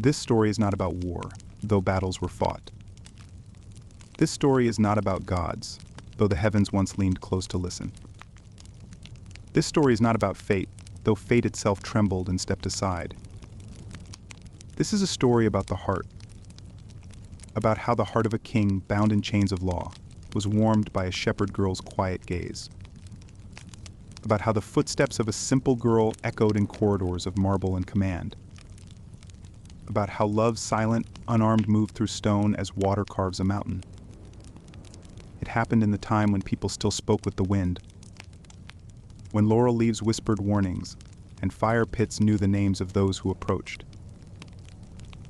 This story is not about war, though battles were fought. This story is not about gods, though the heavens once leaned close to listen. This story is not about fate, though fate itself trembled and stepped aside. This is a story about the heart, about how the heart of a king bound in chains of law was warmed by a shepherd girl's quiet gaze, about how the footsteps of a simple girl echoed in corridors of marble and command, about how love's silent, unarmed move through stone as water carves a mountain. It happened in the time when people still spoke with the wind, when laurel leaves whispered warnings, and fire pits knew the names of those who approached.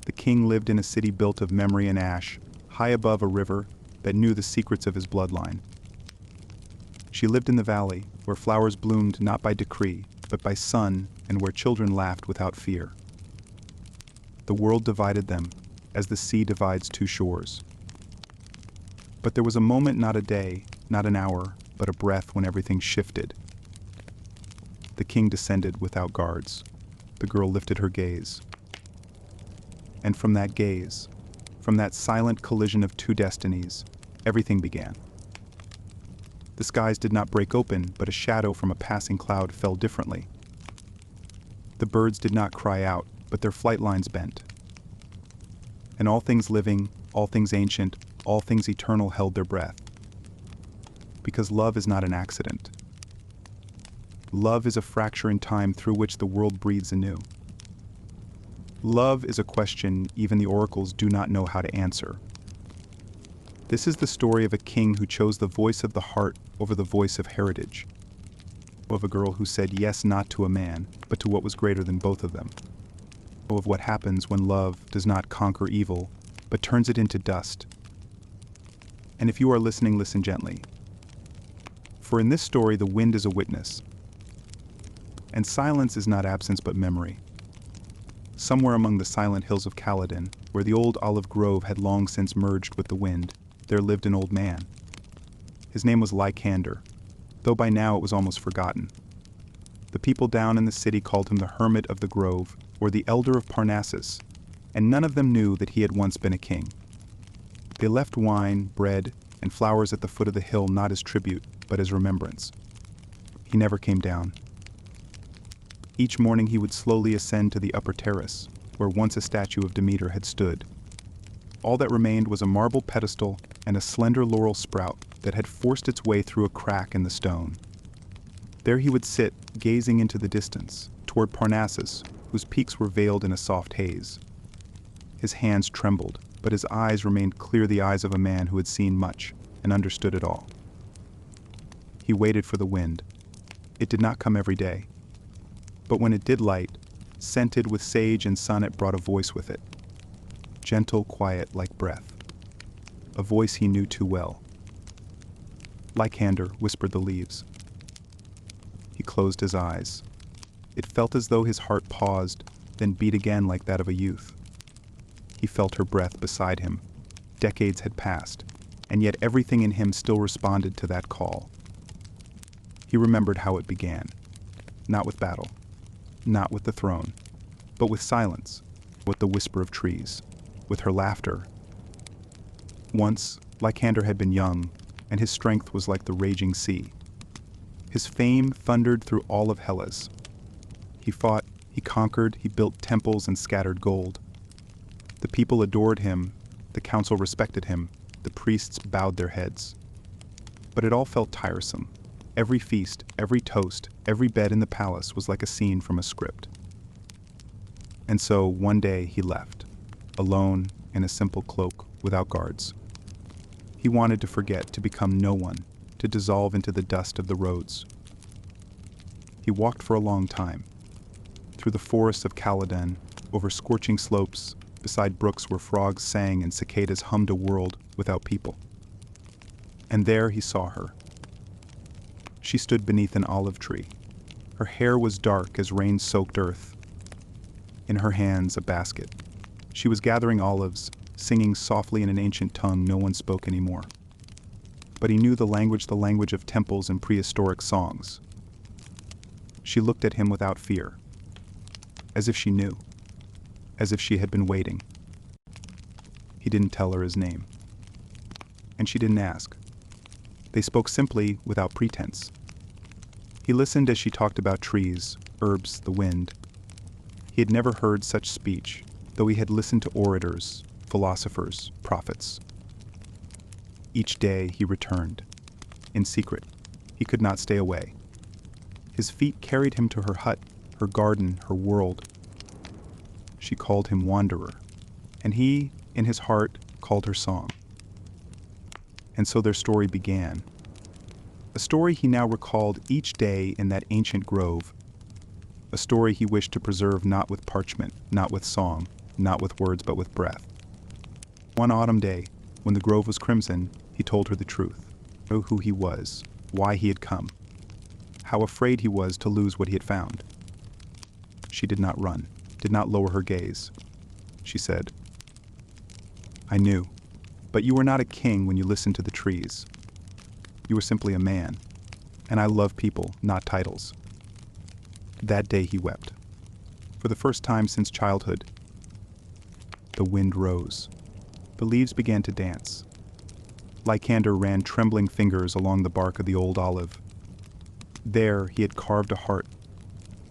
The king lived in a city built of memory and ash, high above a river that knew the secrets of his bloodline. She lived in the valley, where flowers bloomed not by decree, but by sun, and where children laughed without fear. The world divided them, as the sea divides two shores. But there was a moment, not a day, not an hour, but a breath when everything shifted. The king descended without guards. The girl lifted her gaze. And from that gaze, from that silent collision of two destinies, everything began. The skies did not break open, but a shadow from a passing cloud fell differently. The birds did not cry out, but their flight lines bent. And all things living, all things ancient, all things eternal held their breath. Because love is not an accident. Love is a fracture in time through which the world breathes anew. Love is a question even the oracles do not know how to answer. This is the story of a king who chose the voice of the heart over the voice of heritage, of a girl who said yes not to a man, but to what was greater than both of them, of what happens when love does not conquer evil, but turns it into dust. And if you are listening, listen gently. For in this story, the wind is a witness, and silence is not absence but memory. Somewhere among the silent hills of Caledon, where the old olive grove had long since merged with the wind, there lived an old man. His name was Lycander, though by now it was almost forgotten. The people down in the city called him the Hermit of the Grove, or the Elder of Parnassus, and none of them knew that he had once been a king. They left wine, bread, and flowers at the foot of the hill not as tribute, but as remembrance. He never came down. Each morning he would slowly ascend to the upper terrace, where once a statue of Demeter had stood. All that remained was a marble pedestal and a slender laurel sprout that had forced its way through a crack in the stone. There he would sit, gazing into the distance, toward Parnassus, whose peaks were veiled in a soft haze. His hands trembled, but his eyes remained clear, the eyes of a man who had seen much and understood it all. He waited for the wind. It did not come every day. But when it did light, scented with sage and sun, it brought a voice with it. Gentle, quiet, like breath. A voice he knew too well. Lycander, whispered the leaves. He closed his eyes. It felt as though his heart paused, then beat again like that of a youth. He felt her breath beside him. Decades had passed, and yet everything in him still responded to that call. He remembered how it began. Not with battle. Not with the throne, but with silence, with the whisper of trees, with her laughter. Once, Lycander had been young, and his strength was like the raging sea. His fame thundered through all of Hellas. He fought, he conquered, he built temples and scattered gold. The people adored him, the council respected him, the priests bowed their heads. But it all felt tiresome. Every feast, every toast, every bed in the palace was like a scene from a script. And so, one day, he left, alone, in a simple cloak, without guards. He wanted to forget, to become no one, to dissolve into the dust of the roads. He walked for a long time, through the forests of Caledon, over scorching slopes, beside brooks where frogs sang and cicadas hummed a world without people. And there he saw her. She stood beneath an olive tree. Her hair was dark as rain-soaked earth. In her hands, a basket. She was gathering olives, singing softly in an ancient tongue no one spoke anymore. But he knew the language of temples and prehistoric songs. She looked at him without fear, as if she knew, as if she had been waiting. He didn't tell her his name. And she didn't ask. They spoke simply, without pretense. He listened as she talked about trees, herbs, the wind. He had never heard such speech, though he had listened to orators, philosophers, prophets. Each day he returned. In secret, he could not stay away. His feet carried him to her hut, her garden, her world. She called him wanderer, and he, in his heart, called her song. And so their story began. A story he now recalled each day in that ancient grove. A story he wished to preserve not with parchment, not with song, not with words, but with breath. One autumn day, when the grove was crimson, he told her the truth. Know who he was, why he had come, how afraid he was to lose what he had found. She did not run, did not lower her gaze. She said, "I knew, but you were not a king when you listened to the trees. You were simply a man, and I love people, not titles." That day he wept. For the first time since childhood. The wind rose. The leaves began to dance. Lycander ran trembling fingers along the bark of the old olive. There he had carved a heart.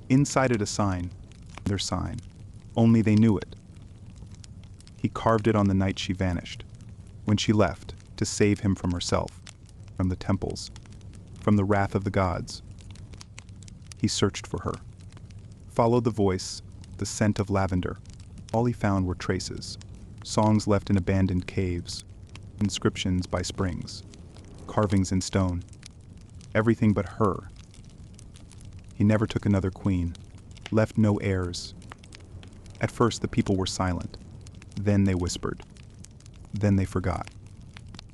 Inside it a sign, their sign. Only they knew it. He carved it on the night she vanished, when she left to save him from herself, from the temples, from the wrath of the gods. He searched for her, followed the voice, the scent of lavender. All he found were traces, songs left in abandoned caves, inscriptions by springs, carvings in stone, everything but her. He never took another queen, left no heirs. At first the people were silent, then they whispered, then they forgot,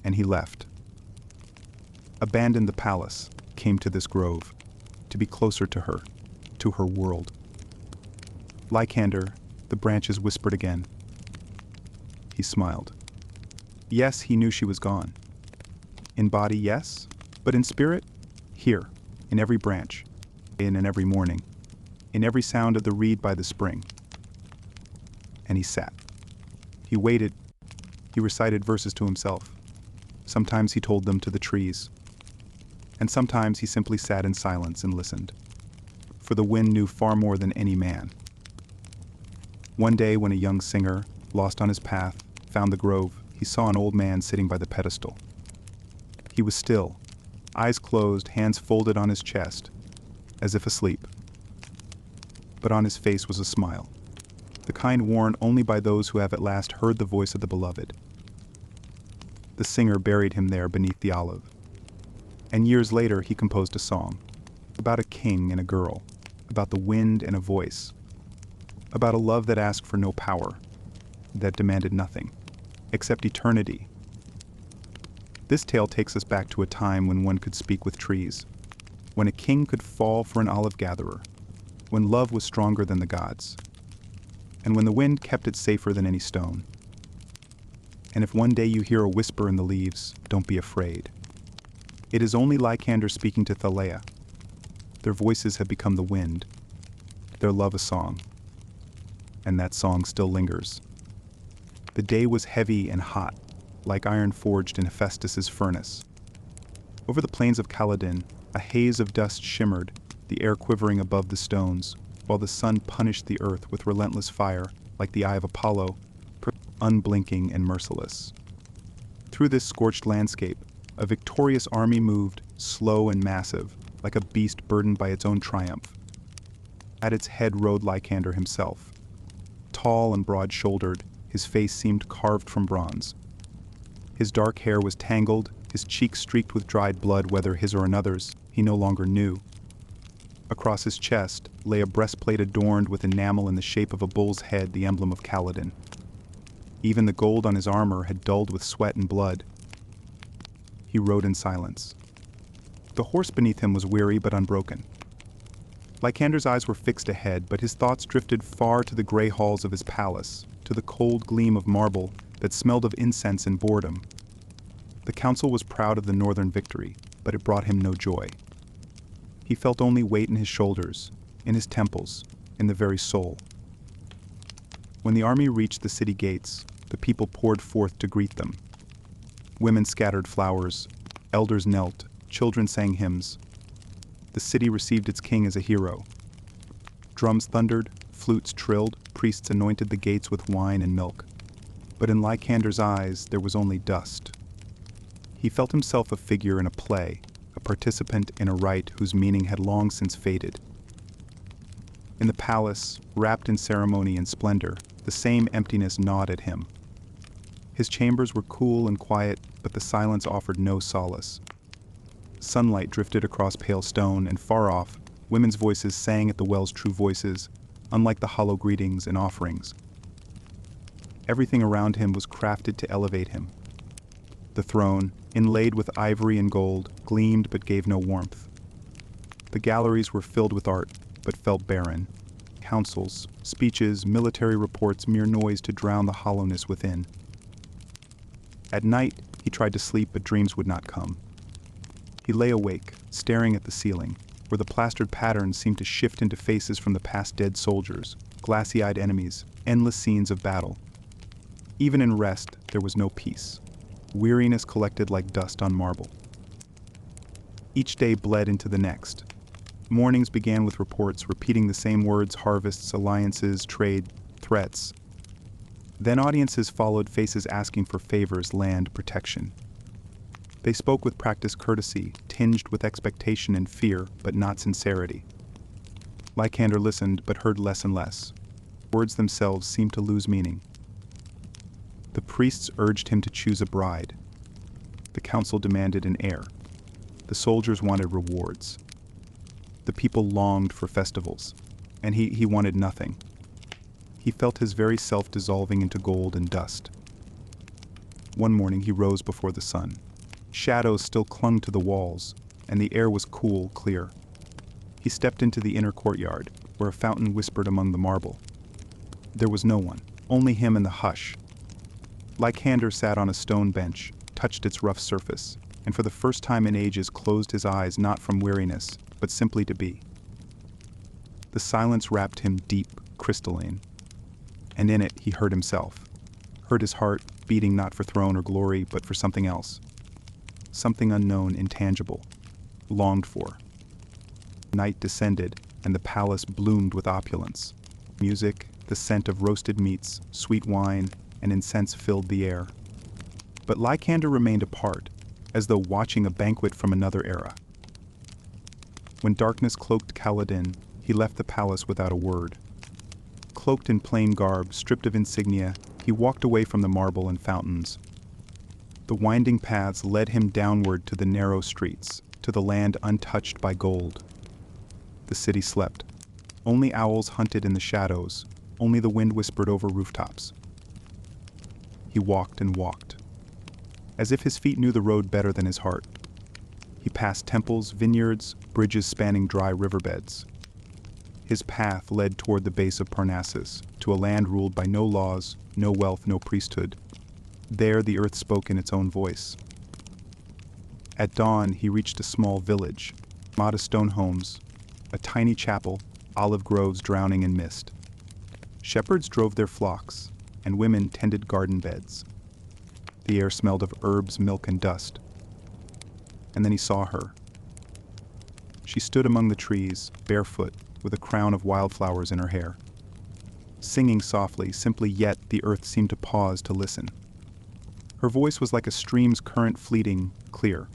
and he left. Abandoned the palace, came to this grove, to be closer to her world. Lycander, the branches whispered again. He smiled. Yes, he knew she was gone. In body, yes, but in spirit, here, in every branch, in every morning, in every sound of the reed by the spring. And he sat. He waited. He recited verses to himself. Sometimes he told them to the trees. And sometimes he simply sat in silence and listened. For the wind knew far more than any man. One day when a young singer, lost on his path, found the grove, he saw an old man sitting by the pedestal. He was still, eyes closed, hands folded on his chest, as if asleep. But on his face was a smile, the kind worn only by those who have at last heard the voice of the beloved. The singer buried him there beneath the olive. And years later he composed a song, about a king and a girl, about the wind and a voice, about a love that asked for no power, that demanded nothing, except eternity. This tale takes us back to a time when one could speak with trees, when a king could fall for an olive gatherer, when love was stronger than the gods, and when the wind kept it safer than any stone. And if one day you hear a whisper in the leaves, don't be afraid. It is only Lycander speaking to Thalea. Their voices have become the wind, their love a song, and that song still lingers. The day was heavy and hot, like iron forged in Hephaestus's furnace. Over the plains of Caledon, a haze of dust shimmered, the air quivering above the stones, while the sun punished the earth with relentless fire, like the eye of Apollo, unblinking and merciless. Through this scorched landscape, a victorious army moved, slow and massive, like a beast burdened by its own triumph. At its head rode Lycander himself. Tall and broad-shouldered, his face seemed carved from bronze. His dark hair was tangled, his cheeks streaked with dried blood, whether his or another's, he no longer knew. Across his chest lay a breastplate adorned with enamel in the shape of a bull's head, the emblem of Caledon. Even the gold on his armor had dulled with sweat and blood. He rode in silence. The horse beneath him was weary but unbroken. Lycander's eyes were fixed ahead, but his thoughts drifted far to the gray halls of his palace, to the cold gleam of marble that smelled of incense and boredom. The council was proud of the northern victory, but it brought him no joy. He felt only weight in his shoulders, in his temples, in the very soul. When the army reached the city gates, the people poured forth to greet them. Women scattered flowers, elders knelt, children sang hymns. The city received its king as a hero. Drums thundered, flutes trilled, priests anointed the gates with wine and milk. But in Lycander's eyes there was only dust. He felt himself a figure in a play, a participant in a rite whose meaning had long since faded. In the palace, wrapped in ceremony and splendor, the same emptiness gnawed at him. His chambers were cool and quiet, but the silence offered no solace. Sunlight drifted across pale stone, and far off, women's voices sang at the well's true voices, unlike the hollow greetings and offerings. Everything around him was crafted to elevate him. The throne, inlaid with ivory and gold, gleamed but gave no warmth. The galleries were filled with art, but felt barren. Councils, speeches, military reports, mere noise to drown the hollowness within. At night, he tried to sleep, but dreams would not come. He lay awake, staring at the ceiling, where the plastered patterns seemed to shift into faces from the past dead soldiers, glassy-eyed enemies, endless scenes of battle. Even in rest, there was no peace. Weariness collected like dust on marble. Each day bled into the next. Mornings began with reports repeating the same words: harvests, alliances, trade, threats. Then audiences followed, faces asking for favors, land, protection. They spoke with practiced courtesy, tinged with expectation and fear, but not sincerity. Lycander listened, but heard less and less. Words themselves seemed to lose meaning. The priests urged him to choose a bride. The council demanded an heir. The soldiers wanted rewards. The people longed for festivals, and he wanted nothing. He felt his very self dissolving into gold and dust. One morning he rose before the sun. Shadows still clung to the walls, and the air was cool, clear. He stepped into the inner courtyard, where a fountain whispered among the marble. There was no one, only him and the hush. Lycander sat on a stone bench, touched its rough surface, and for the first time in ages closed his eyes, not from weariness, but simply to be. The silence wrapped him deep, crystalline, and in it he heard himself, heard his heart beating not for throne or glory, but for something else, something unknown, intangible, longed for. Night descended, and the palace bloomed with opulence. Music, the scent of roasted meats, sweet wine, and incense filled the air. But Lycander remained apart, as though watching a banquet from another era. When darkness cloaked Kaladin, he left the palace without a word. Cloaked in plain garb, stripped of insignia, he walked away from the marble and fountains. The winding paths led him downward to the narrow streets, to the land untouched by gold. The city slept. Only owls hunted in the shadows, only the wind whispered over rooftops. He walked and walked, as if his feet knew the road better than his heart. He passed temples, vineyards, bridges spanning dry riverbeds. His path led toward the base of Parnassus, to a land ruled by no laws, no wealth, no priesthood. There the earth spoke in its own voice. At dawn he reached a small village, modest stone homes, a tiny chapel, olive groves drowning in mist. Shepherds drove their flocks, and women tended garden beds. The air smelled of herbs, milk, and dust. And then he saw her. She stood among the trees, barefoot, with a crown of wildflowers in her hair. Singing softly, simply, yet the earth seemed to pause to listen. Her voice was like a stream's current, fleeting, clear.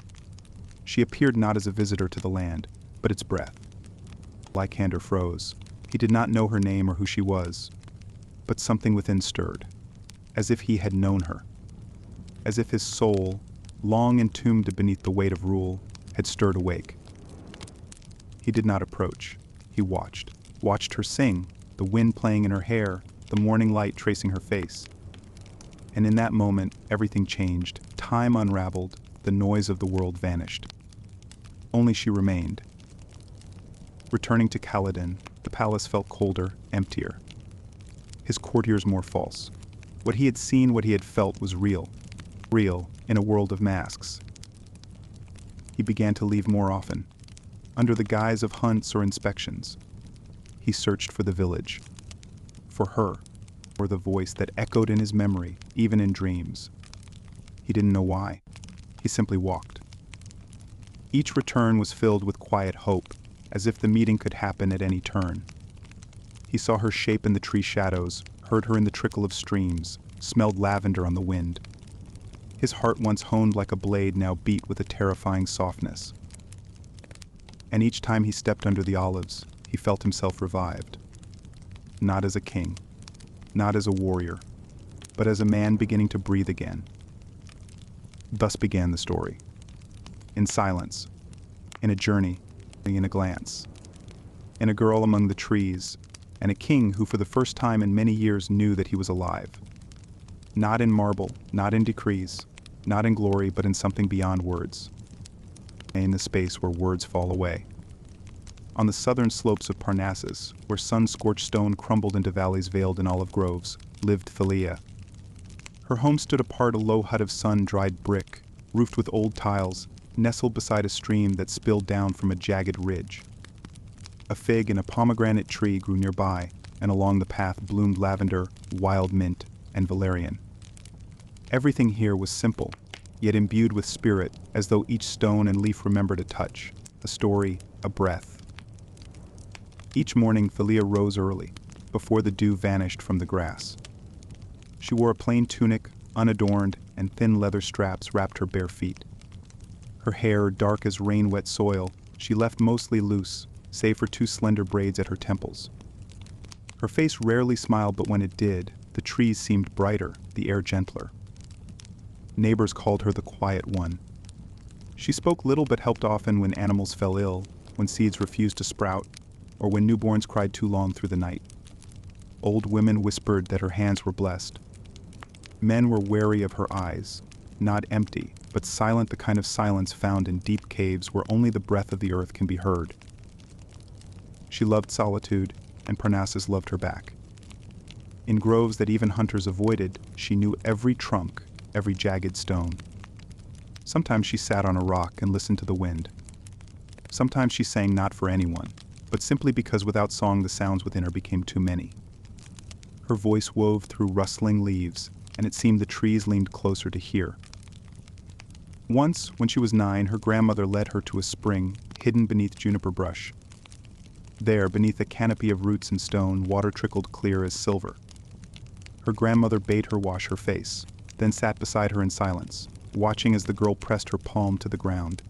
She appeared not as a visitor to the land, but its breath. Lycander froze. He did not know her name or who she was, but something within stirred, as if he had known her, as if his soul, long entombed beneath the weight of rule, had stirred awake. He did not approach. He watched her sing, the wind playing in her hair, the morning light tracing her face. And in that moment, everything changed. Time unraveled, the noise of the world vanished. Only she remained. Returning to Kaladin, the palace felt colder, emptier. His courtiers more false. What he had seen, what he had felt was real. Real in a world of masks. He began to leave more often, under the guise of hunts or inspections. He searched for the village. For her. or the voice that echoed in his memory, even in dreams. He didn't know why. He simply walked. Each return was filled with quiet hope, as if the meeting could happen at any turn. He saw her shape in the tree shadows, heard her in the trickle of streams, smelled lavender on the wind. His heart, once honed like a blade, now beat with a terrifying softness. And each time he stepped under the olives, he felt himself revived. Not as a king, not as a warrior, but as a man beginning to breathe again. Thus began the story. In silence, in a journey, in a glance, in a girl among the trees, and a king who for the first time in many years knew that he was alive. Not in marble, not in decrees, not in glory, but in something beyond words. In the space where words fall away. On the southern slopes of Parnassus, where sun-scorched stone crumbled into valleys veiled in olive groves, lived Thalia. Her home stood apart, a low hut of sun-dried brick, roofed with old tiles, nestled beside a stream that spilled down from a jagged ridge. A fig and a pomegranate tree grew nearby, and along the path bloomed lavender, wild mint, and valerian. Everything here was simple, yet imbued with spirit, as though each stone and leaf remembered a touch, a story, a breath. Each morning Thalia rose early, before the dew vanished from the grass. She wore a plain tunic, unadorned, and thin leather straps wrapped her bare feet. Her hair, dark as rain-wet soil, she left mostly loose, save for 2 slender braids at her temples. Her face rarely smiled, but when it did, the trees seemed brighter, the air gentler. Neighbors called her the quiet one. She spoke little but helped often when animals fell ill, when seeds refused to sprout, or when newborns cried too long through the night. Old women whispered that her hands were blessed. Men were wary of her eyes, not empty, but silent, the kind of silence found in deep caves where only the breath of the earth can be heard. She loved solitude, and Parnassus loved her back. In groves that even hunters avoided, she knew every trunk, every jagged stone. Sometimes she sat on a rock and listened to the wind. Sometimes she sang not for anyone, but simply because without song the sounds within her became too many. Her voice wove through rustling leaves, and it seemed the trees leaned closer to hear. Once, when she was 9, her grandmother led her to a spring hidden beneath juniper brush. There, beneath a canopy of roots and stone, water trickled clear as silver. Her grandmother bade her wash her face, then sat beside her in silence, watching as the girl pressed her palm to the ground.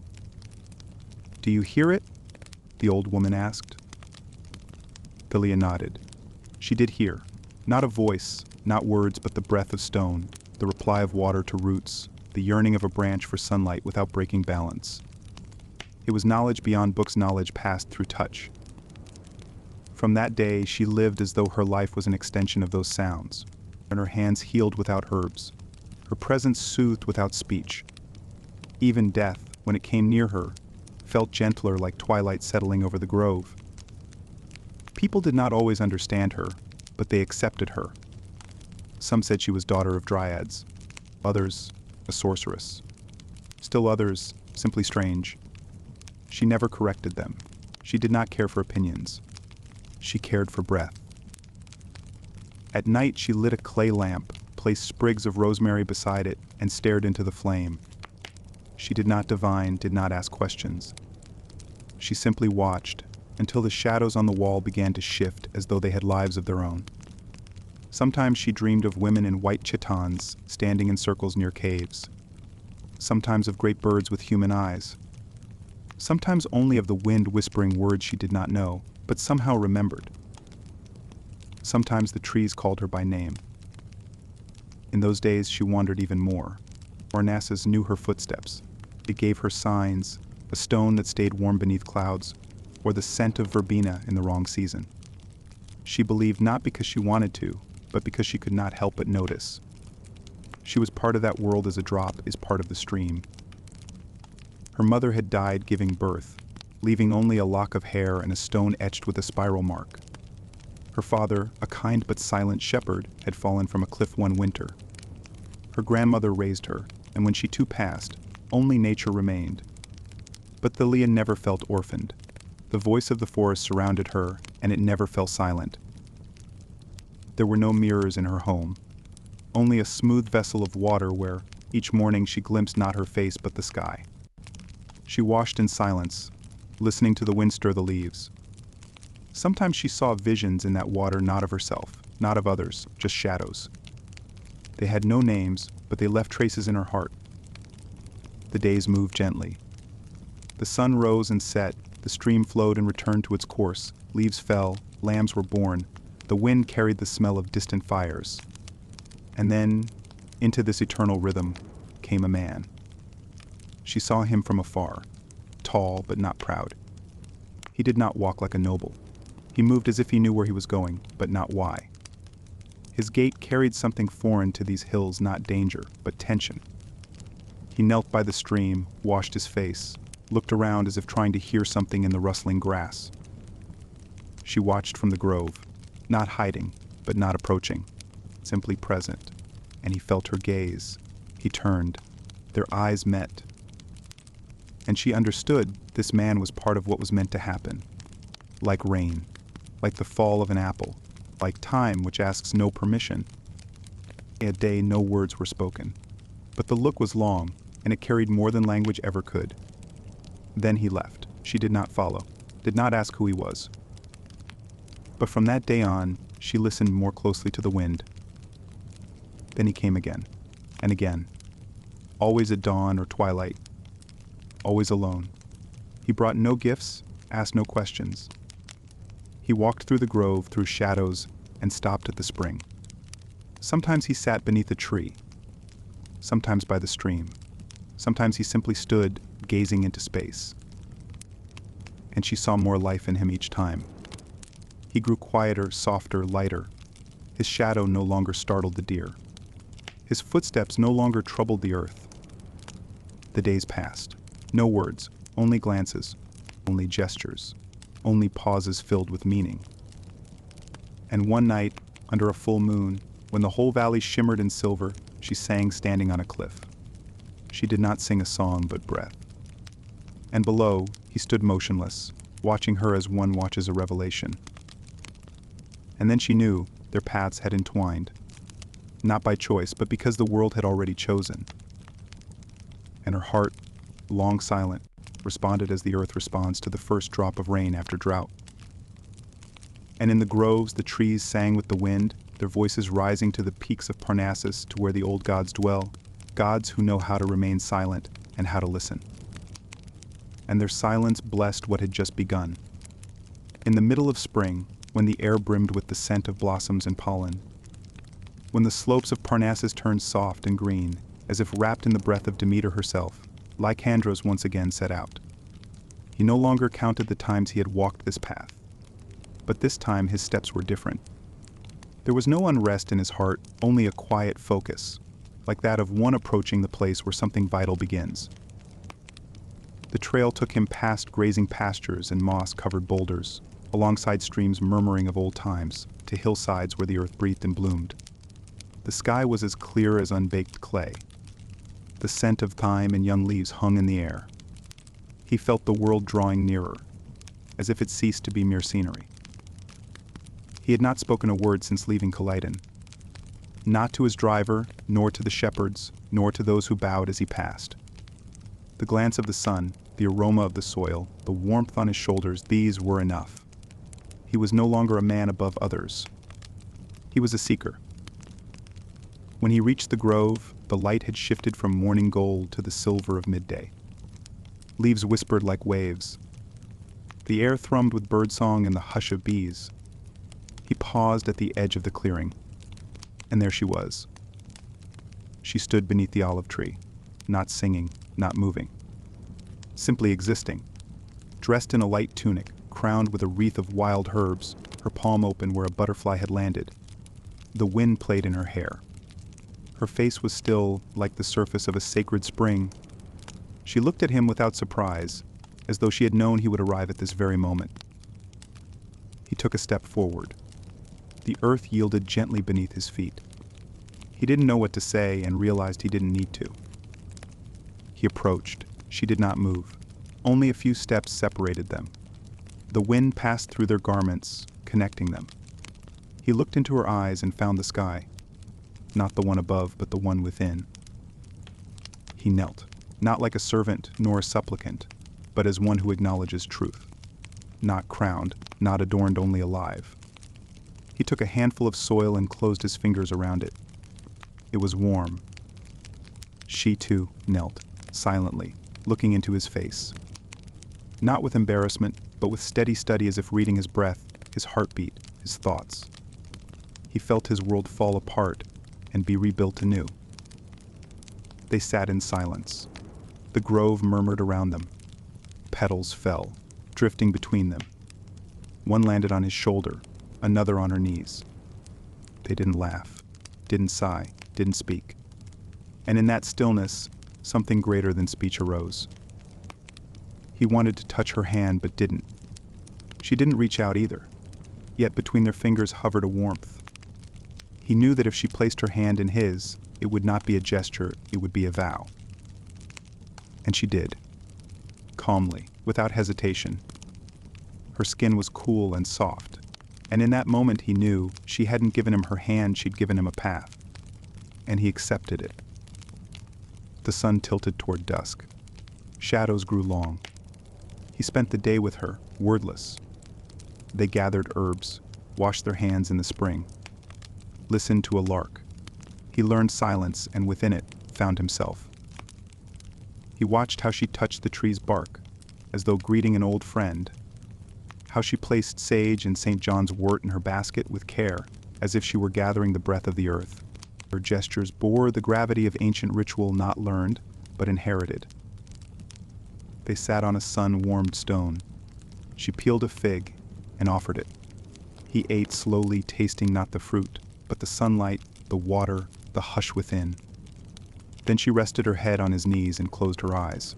"Do you hear it?" the old woman asked. Thalia nodded. She did hear, not a voice, not words, but the breath of stone, the reply of water to roots, the yearning of a branch for sunlight without breaking balance. It was knowledge beyond books, knowledge passed through touch. From that day, she lived as though her life was an extension of those sounds, and her hands healed without herbs, her presence soothed without speech. Even death, when it came near her, felt gentler, like twilight settling over the grove. People did not always understand her, but they accepted her. Some said she was daughter of dryads, others, a sorceress. Still others, simply strange. She never corrected them. She did not care for opinions. She cared for breath. At night she lit a clay lamp, placed sprigs of rosemary beside it, and stared into the flame. She did not divine, did not ask questions. She simply watched, until the shadows on the wall began to shift as though they had lives of their own. Sometimes she dreamed of women in white chitons standing in circles near caves. Sometimes of great birds with human eyes. Sometimes only of the wind whispering words she did not know, but somehow remembered. Sometimes the trees called her by name. In those days she wandered even more. Parnassus knew her footsteps. It gave her signs, a stone that stayed warm beneath clouds, or the scent of verbena in the wrong season. She believed not because she wanted to, but because she could not help but notice. She was part of that world as a drop is part of the stream. Her mother had died giving birth, leaving only a lock of hair and a stone etched with a spiral mark. Her father, a kind but silent shepherd, had fallen from a cliff one winter. Her grandmother raised her, and when she too passed, only nature remained. But Thalia never felt orphaned. The voice of the forest surrounded her, and it never fell silent. There were no mirrors in her home, only a smooth vessel of water where, each morning, she glimpsed not her face but the sky. She washed in silence, listening to the wind stir the leaves. Sometimes she saw visions in that water, not of herself, not of others, just shadows. They had no names, but they left traces in her heart. The days moved gently. The sun rose and set, the stream flowed and returned to its course, leaves fell, lambs were born, the wind carried the smell of distant fires. And then, into this eternal rhythm, came a man. She saw him from afar, tall but not proud. He did not walk like a noble. He moved as if he knew where he was going, but not why. His gait carried something foreign to these hills, not danger, but tension. He knelt by the stream, washed his face, looked around as if trying to hear something in the rustling grass. She watched from the grove, not hiding, but not approaching, simply present, and he felt her gaze. He turned. Their eyes met. And she understood this man was part of what was meant to happen. Like rain, like the fall of an apple, like time which asks no permission. A day no words were spoken, but the look was long, and it carried more than language ever could. Then he left. She did not follow, did not ask who he was. But from that day on, she listened more closely to the wind. Then he came again, and again, always at dawn or twilight, always alone. He brought no gifts, asked no questions. He walked through the grove, through shadows, and stopped at the spring. Sometimes he sat beneath a tree, sometimes by the stream. Sometimes he simply stood, gazing into space. And she saw more life in him each time. He grew quieter, softer, lighter. His shadow no longer startled the deer. His footsteps no longer troubled the earth. The days passed. No words, only glances, only gestures, only pauses filled with meaning. And one night, under a full moon, when the whole valley shimmered in silver, she sang standing on a cliff. She did not sing a song but breath. And below, he stood motionless, watching her as one watches a revelation. And then she knew their paths had entwined, not by choice, but because the world had already chosen. And her heart, long silent, responded as the earth responds to the first drop of rain after drought. And in the groves, the trees sang with the wind, their voices rising to the peaks of Parnassus, to where the old gods dwell, gods who know how to remain silent and how to listen. And their silence blessed what had just begun. In the middle of spring, when the air brimmed with the scent of blossoms and pollen, when the slopes of Parnassus turned soft and green, as if wrapped in the breath of Demeter herself, Lycandros once again set out. He no longer counted the times he had walked this path, but this time his steps were different. There was no unrest in his heart, only a quiet focus, like that of one approaching the place where something vital begins. The trail took him past grazing pastures and moss-covered boulders, alongside streams murmuring of old times, to hillsides where the earth breathed and bloomed. The sky was as clear as unbaked clay. The scent of thyme and young leaves hung in the air. He felt the world drawing nearer, as if it ceased to be mere scenery. He had not spoken a word since leaving Calydon, not to his driver, nor to the shepherds, nor to those who bowed as he passed. The glance of the sun, the aroma of the soil, the warmth on his shoulders, these were enough. He was no longer a man above others. He was a seeker. When he reached the grove, the light had shifted from morning gold to the silver of midday. Leaves whispered like waves. The air thrummed with birdsong and the hush of bees. He paused at the edge of the clearing, and there she was. She stood beneath the olive tree, not singing, not moving, simply existing, dressed in a light tunic, crowned with a wreath of wild herbs, her palm open where a butterfly had landed. The wind played in her hair. Her face was still like the surface of a sacred spring. She looked at him without surprise, as though she had known he would arrive at this very moment. He took a step forward. The earth yielded gently beneath his feet. He didn't know what to say and realized he didn't need to. He approached. She did not move. Only a few steps separated them. The wind passed through their garments, connecting them. He looked into her eyes and found the sky, not the one above, but the one within. He knelt, not like a servant nor a supplicant, but as one who acknowledges truth, not crowned, not adorned, only alive. He took a handful of soil and closed his fingers around it. It was warm. She, too, knelt, silently, looking into his face. Not with embarrassment, but with steady study, as if reading his breath, his heartbeat, his thoughts. He felt his world fall apart and be rebuilt anew. They sat in silence. The grove murmured around them. Petals fell, drifting between them. One landed on his shoulder, another on her knees. They didn't laugh, didn't sigh, didn't speak. And in that stillness, something greater than speech arose. He wanted to touch her hand, but didn't. She didn't reach out either, yet between their fingers hovered a warmth. He knew that if she placed her hand in his, it would not be a gesture, it would be a vow. And she did, calmly, without hesitation. Her skin was cool and soft, and in that moment he knew she hadn't given him her hand, she'd given him a path. And he accepted it. The sun tilted toward dusk. Shadows grew long. He spent the day with her, wordless. They gathered herbs, washed their hands in the spring, listened to a lark. He learned silence, and within it found himself. He watched how she touched the tree's bark, as though greeting an old friend, how she placed sage and St. John's wort in her basket with care, as if she were gathering the breath of the earth. Her gestures bore the gravity of ancient ritual not learned, but inherited. They sat on a sun-warmed stone. She peeled a fig and offered it. He ate slowly, tasting not the fruit, but the sunlight, the water, the hush within. Then she rested her head on his knees and closed her eyes.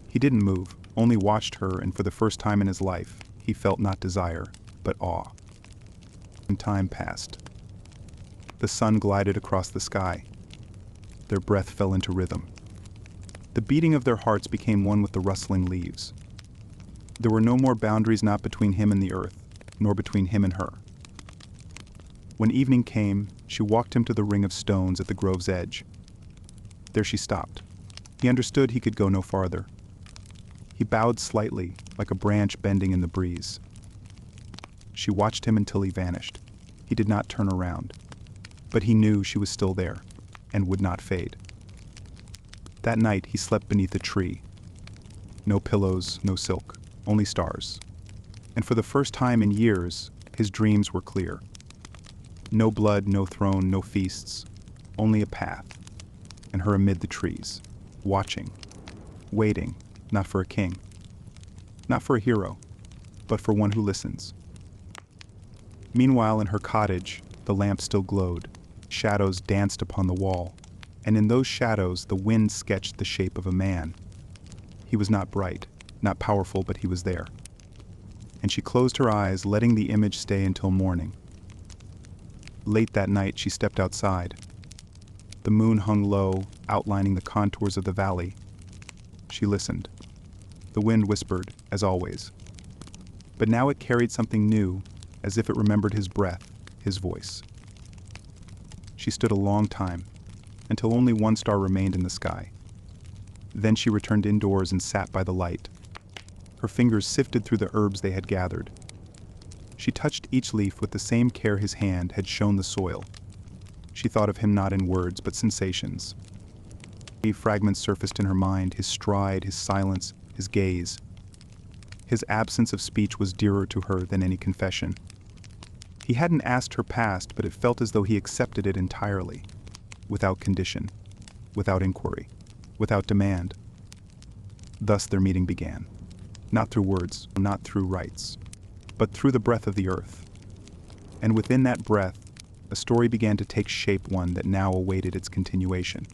He didn't move, only watched her, and for the first time in his life, he felt not desire, but awe. And time passed. The sun glided across the sky. Their breath fell into rhythm. The beating of their hearts became one with the rustling leaves. There were no more boundaries, not between him and the earth, nor between him and her. When evening came, she walked him to the ring of stones at the grove's edge. There she stopped. He understood he could go no farther. He bowed slightly, like a branch bending in the breeze. She watched him until he vanished. He did not turn around, but he knew she was still there, and would not fade. That night he slept beneath a tree. No pillows, no silk, only stars. And for the first time in years, his dreams were clear. No blood, no throne, no feasts, only a path, and her amid the trees, watching, waiting, not for a king, not for a hero, but for one who listens. Meanwhile, in her cottage, the lamp still glowed. Shadows danced upon the wall, and in those shadows the wind sketched the shape of a man. He was not bright, not powerful, but he was there. And she closed her eyes, letting the image stay until morning. Late that night, she stepped outside. The moon hung low, outlining the contours of the valley. She listened. The wind whispered, as always. But now it carried something new, as if it remembered his breath, his voice. She stood a long time, until only one star remained in the sky. Then she returned indoors and sat by the light. Her fingers sifted through the herbs they had gathered. She touched each leaf with the same care his hand had shown the soil. She thought of him not in words, but sensations. Fragments surfaced in her mind, his stride, his silence, his gaze. His absence of speech was dearer to her than any confession. He hadn't asked her past, but it felt as though he accepted it entirely, without condition, without inquiry, without demand. Thus their meeting began, not through words, not through rites, but through the breath of the earth. And within that breath, a story began to take shape, one that now awaited its continuation.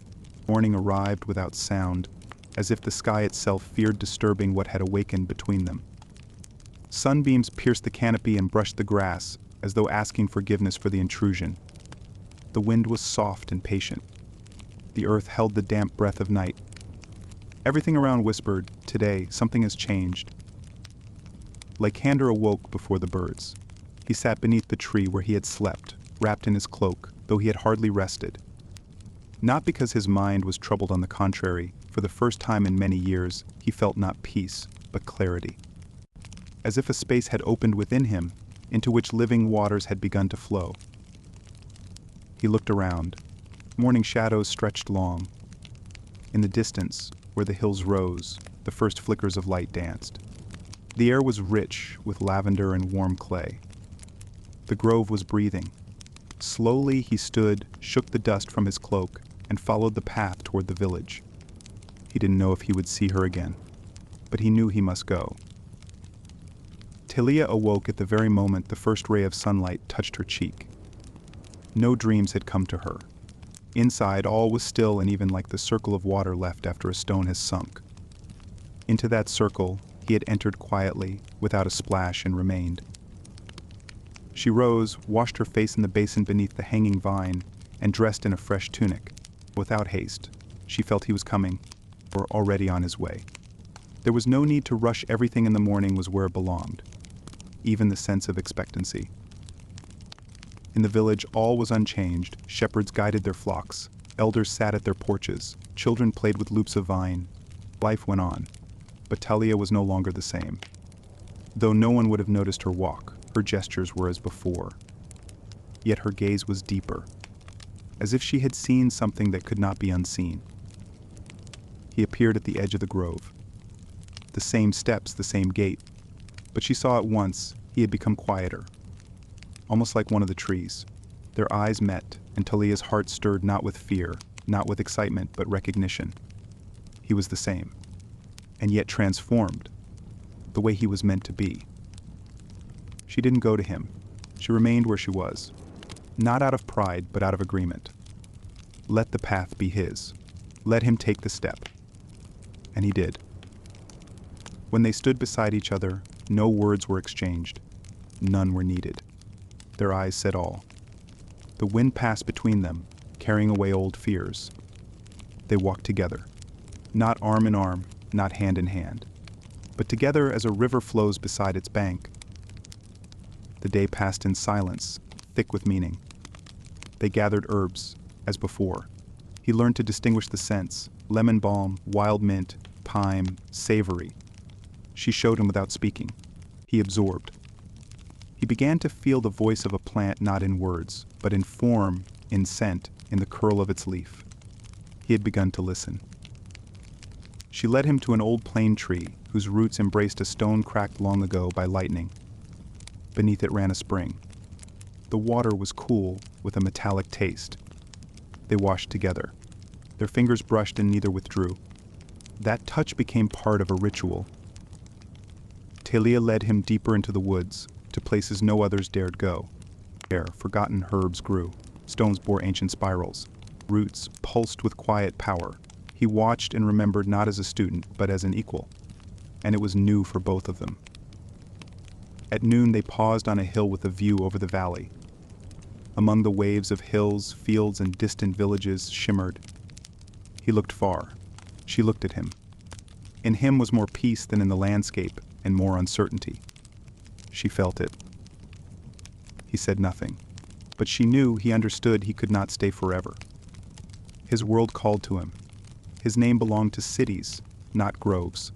Morning arrived without sound, as if the sky itself feared disturbing what had awakened between them. Sunbeams pierced the canopy and brushed the grass, as though asking forgiveness for the intrusion. The wind was soft and patient. The earth held the damp breath of night. Everything around whispered, "Today, something has changed." Lycander awoke before the birds. He sat beneath the tree where he had slept, wrapped in his cloak, though he had hardly rested. Not because his mind was troubled, on the contrary, for the first time in many years, he felt not peace, but clarity. As if a space had opened within him, into which living waters had begun to flow. He looked around. Morning shadows stretched long. In the distance, where the hills rose, the first flickers of light danced. The air was rich with lavender and warm clay. The grove was breathing. Slowly he stood, shook the dust from his cloak, and followed the path toward the village. He didn't know if he would see her again, but he knew he must go. Talia awoke at the very moment the first ray of sunlight touched her cheek. No dreams had come to her. Inside, all was still and even like the circle of water left after a stone has sunk. Into that circle, he had entered quietly, without a splash, and remained. She rose, washed her face in the basin beneath the hanging vine, and dressed in a fresh tunic. Without haste, she felt he was coming, or already on his way. There was no need to rush. Everything in the morning was where it belonged, even the sense of expectancy. In the village, all was unchanged. Shepherds guided their flocks. Elders sat at their porches. Children played with loops of vine. Life went on, but Talia was no longer the same. Though no one would have noticed her walk, her gestures were as before. Yet her gaze was deeper, as if she had seen something that could not be unseen. He appeared at the edge of the grove. The same steps, the same gait, but she saw at once he had become quieter, almost like one of the trees. Their eyes met, and Talia's heart stirred not with fear, not with excitement, but recognition. He was the same, and yet transformed, the way he was meant to be. She didn't go to him. She remained where she was, not out of pride, but out of agreement. Let the path be his. Let him take the step. And he did. When they stood beside each other, no words were exchanged. None were needed. Their eyes said all. The wind passed between them, carrying away old fears. They walked together, not arm in arm, not hand in hand, but together as a river flows beside its bank. The day passed in silence, thick with meaning. They gathered herbs, as before. He learned to distinguish the scents: lemon balm, wild mint, thyme, savory. She showed him without speaking. He absorbed. He began to feel the voice of a plant not in words, but in form, in scent, in the curl of its leaf. He had begun to listen. She led him to an old plane tree whose roots embraced a stone cracked long ago by lightning. Beneath it ran a spring. The water was cool, with a metallic taste. They washed together. Their fingers brushed and neither withdrew. That touch became part of a ritual. Talia led him deeper into the woods, to places no others dared go. There, forgotten herbs grew. Stones bore ancient spirals. Roots pulsed with quiet power. He watched and remembered not as a student, but as an equal. And it was new for both of them. At noon they paused on a hill with a view over the valley. Among the waves of hills, fields, and distant villages shimmered. He looked far. She looked at him. In him was more peace than in the landscape, and more uncertainty. She felt it. He said nothing, but she knew he understood he could not stay forever. His world called to him. His name belonged to cities, not groves,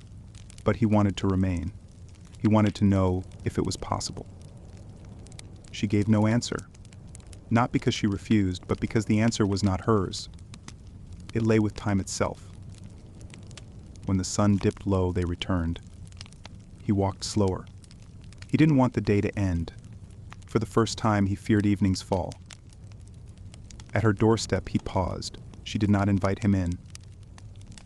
but he wanted to remain. He wanted to know if it was possible. She gave no answer, not because she refused, but because the answer was not hers. It lay with time itself. When the sun dipped low, they returned. He walked slower. He didn't want the day to end. For the first time, he feared evening's fall. At her doorstep, he paused. She did not invite him in.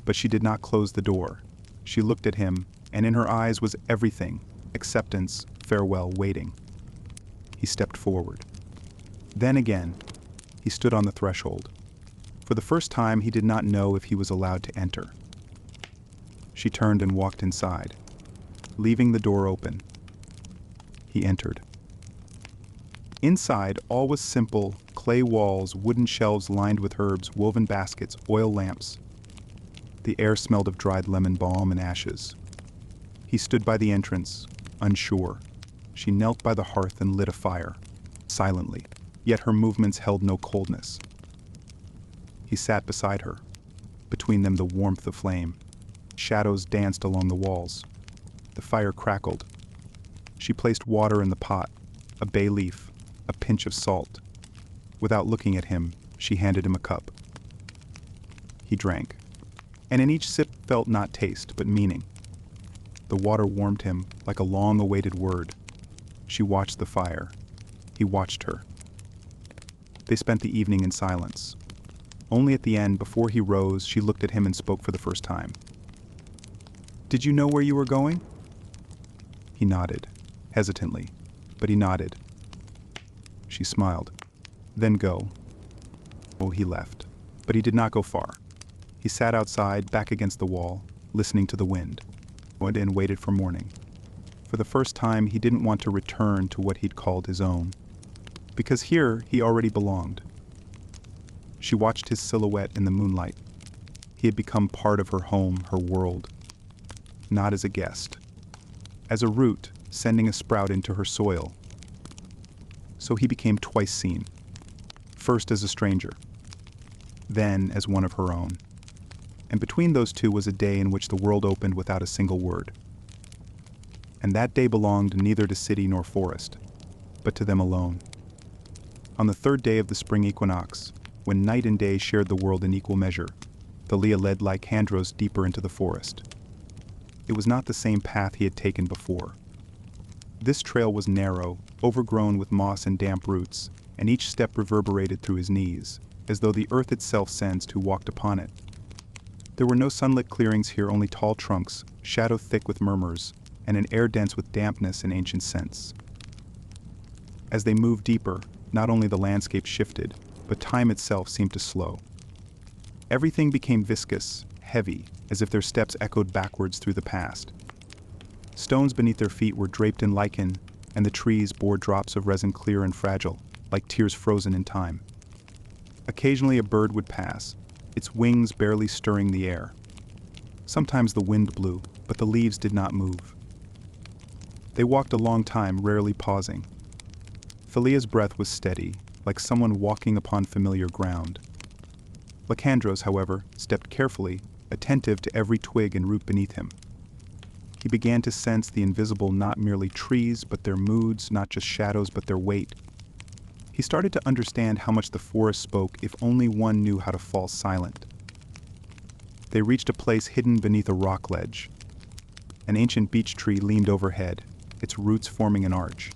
But she did not close the door. She looked at him, and in her eyes was everything: acceptance, farewell, waiting. He stepped forward. Then again, he stood on the threshold. For the first time, he did not know if he was allowed to enter. She turned and walked inside, leaving the door open. He entered. Inside, all was simple: clay walls, wooden shelves lined with herbs, woven baskets, oil lamps. The air smelled of dried lemon balm and ashes. He stood by the entrance, unsure. she knelt by the hearth and lit a fire, silently, yet her movements held no coldness. He sat beside her. Between them the warmth of flame. Shadows danced along the walls. The fire crackled. She placed water in the pot, a bay leaf, a pinch of salt. Without looking at him, she handed him a cup. He drank, and in each sip felt not taste, but meaning. The water warmed him like a long-awaited word. She watched the fire. He watched her. They spent the evening in silence. Only at the end, before he rose, she looked at him and spoke for the first time. "Did you know where you were going?" He nodded, hesitantly, but he nodded. She smiled. "Then go." Oh, he left, but he did not go far. He sat outside, back against the wall, listening to the wind, and waited for morning. For the first time, he didn't want to return to what he'd called his own, because here he already belonged. She watched his silhouette in the moonlight. He had become part of her home, her world. Not as a guest. As a root, sending a sprout into her soil. So he became twice seen. First as a stranger. Then as one of her own. And between those two was a day in which the world opened without a single word. And that day belonged neither to city nor forest, but to them alone. On the third day of the spring equinox, when night and day shared the world in equal measure, Thalia led Lycandros deeper into the forest. It was not the same path he had taken before. This trail was narrow, overgrown with moss and damp roots, and each step reverberated through his knees, as though the earth itself sensed who walked upon it. There were no sunlit clearings here, only tall trunks, shadow thick with murmurs, and an air dense with dampness and ancient scents. As they moved deeper, not only the landscape shifted, but time itself seemed to slow. Everything became viscous, heavy, as if their steps echoed backwards through the past. Stones beneath their feet were draped in lichen, and the trees bore drops of resin clear and fragile, like tears frozen in time. Occasionally a bird would pass, its wings barely stirring the air. Sometimes the wind blew, but the leaves did not move. They walked a long time, rarely pausing. Thalia's breath was steady, like someone walking upon familiar ground. Lycandros, however, stepped carefully, attentive to every twig and root beneath him. He began to sense the invisible, not merely trees, but their moods, not just shadows, but their weight. He started to understand how much the forest spoke if only one knew how to fall silent. They reached a place hidden beneath a rock ledge. An ancient beech tree leaned overhead, its roots forming an arch.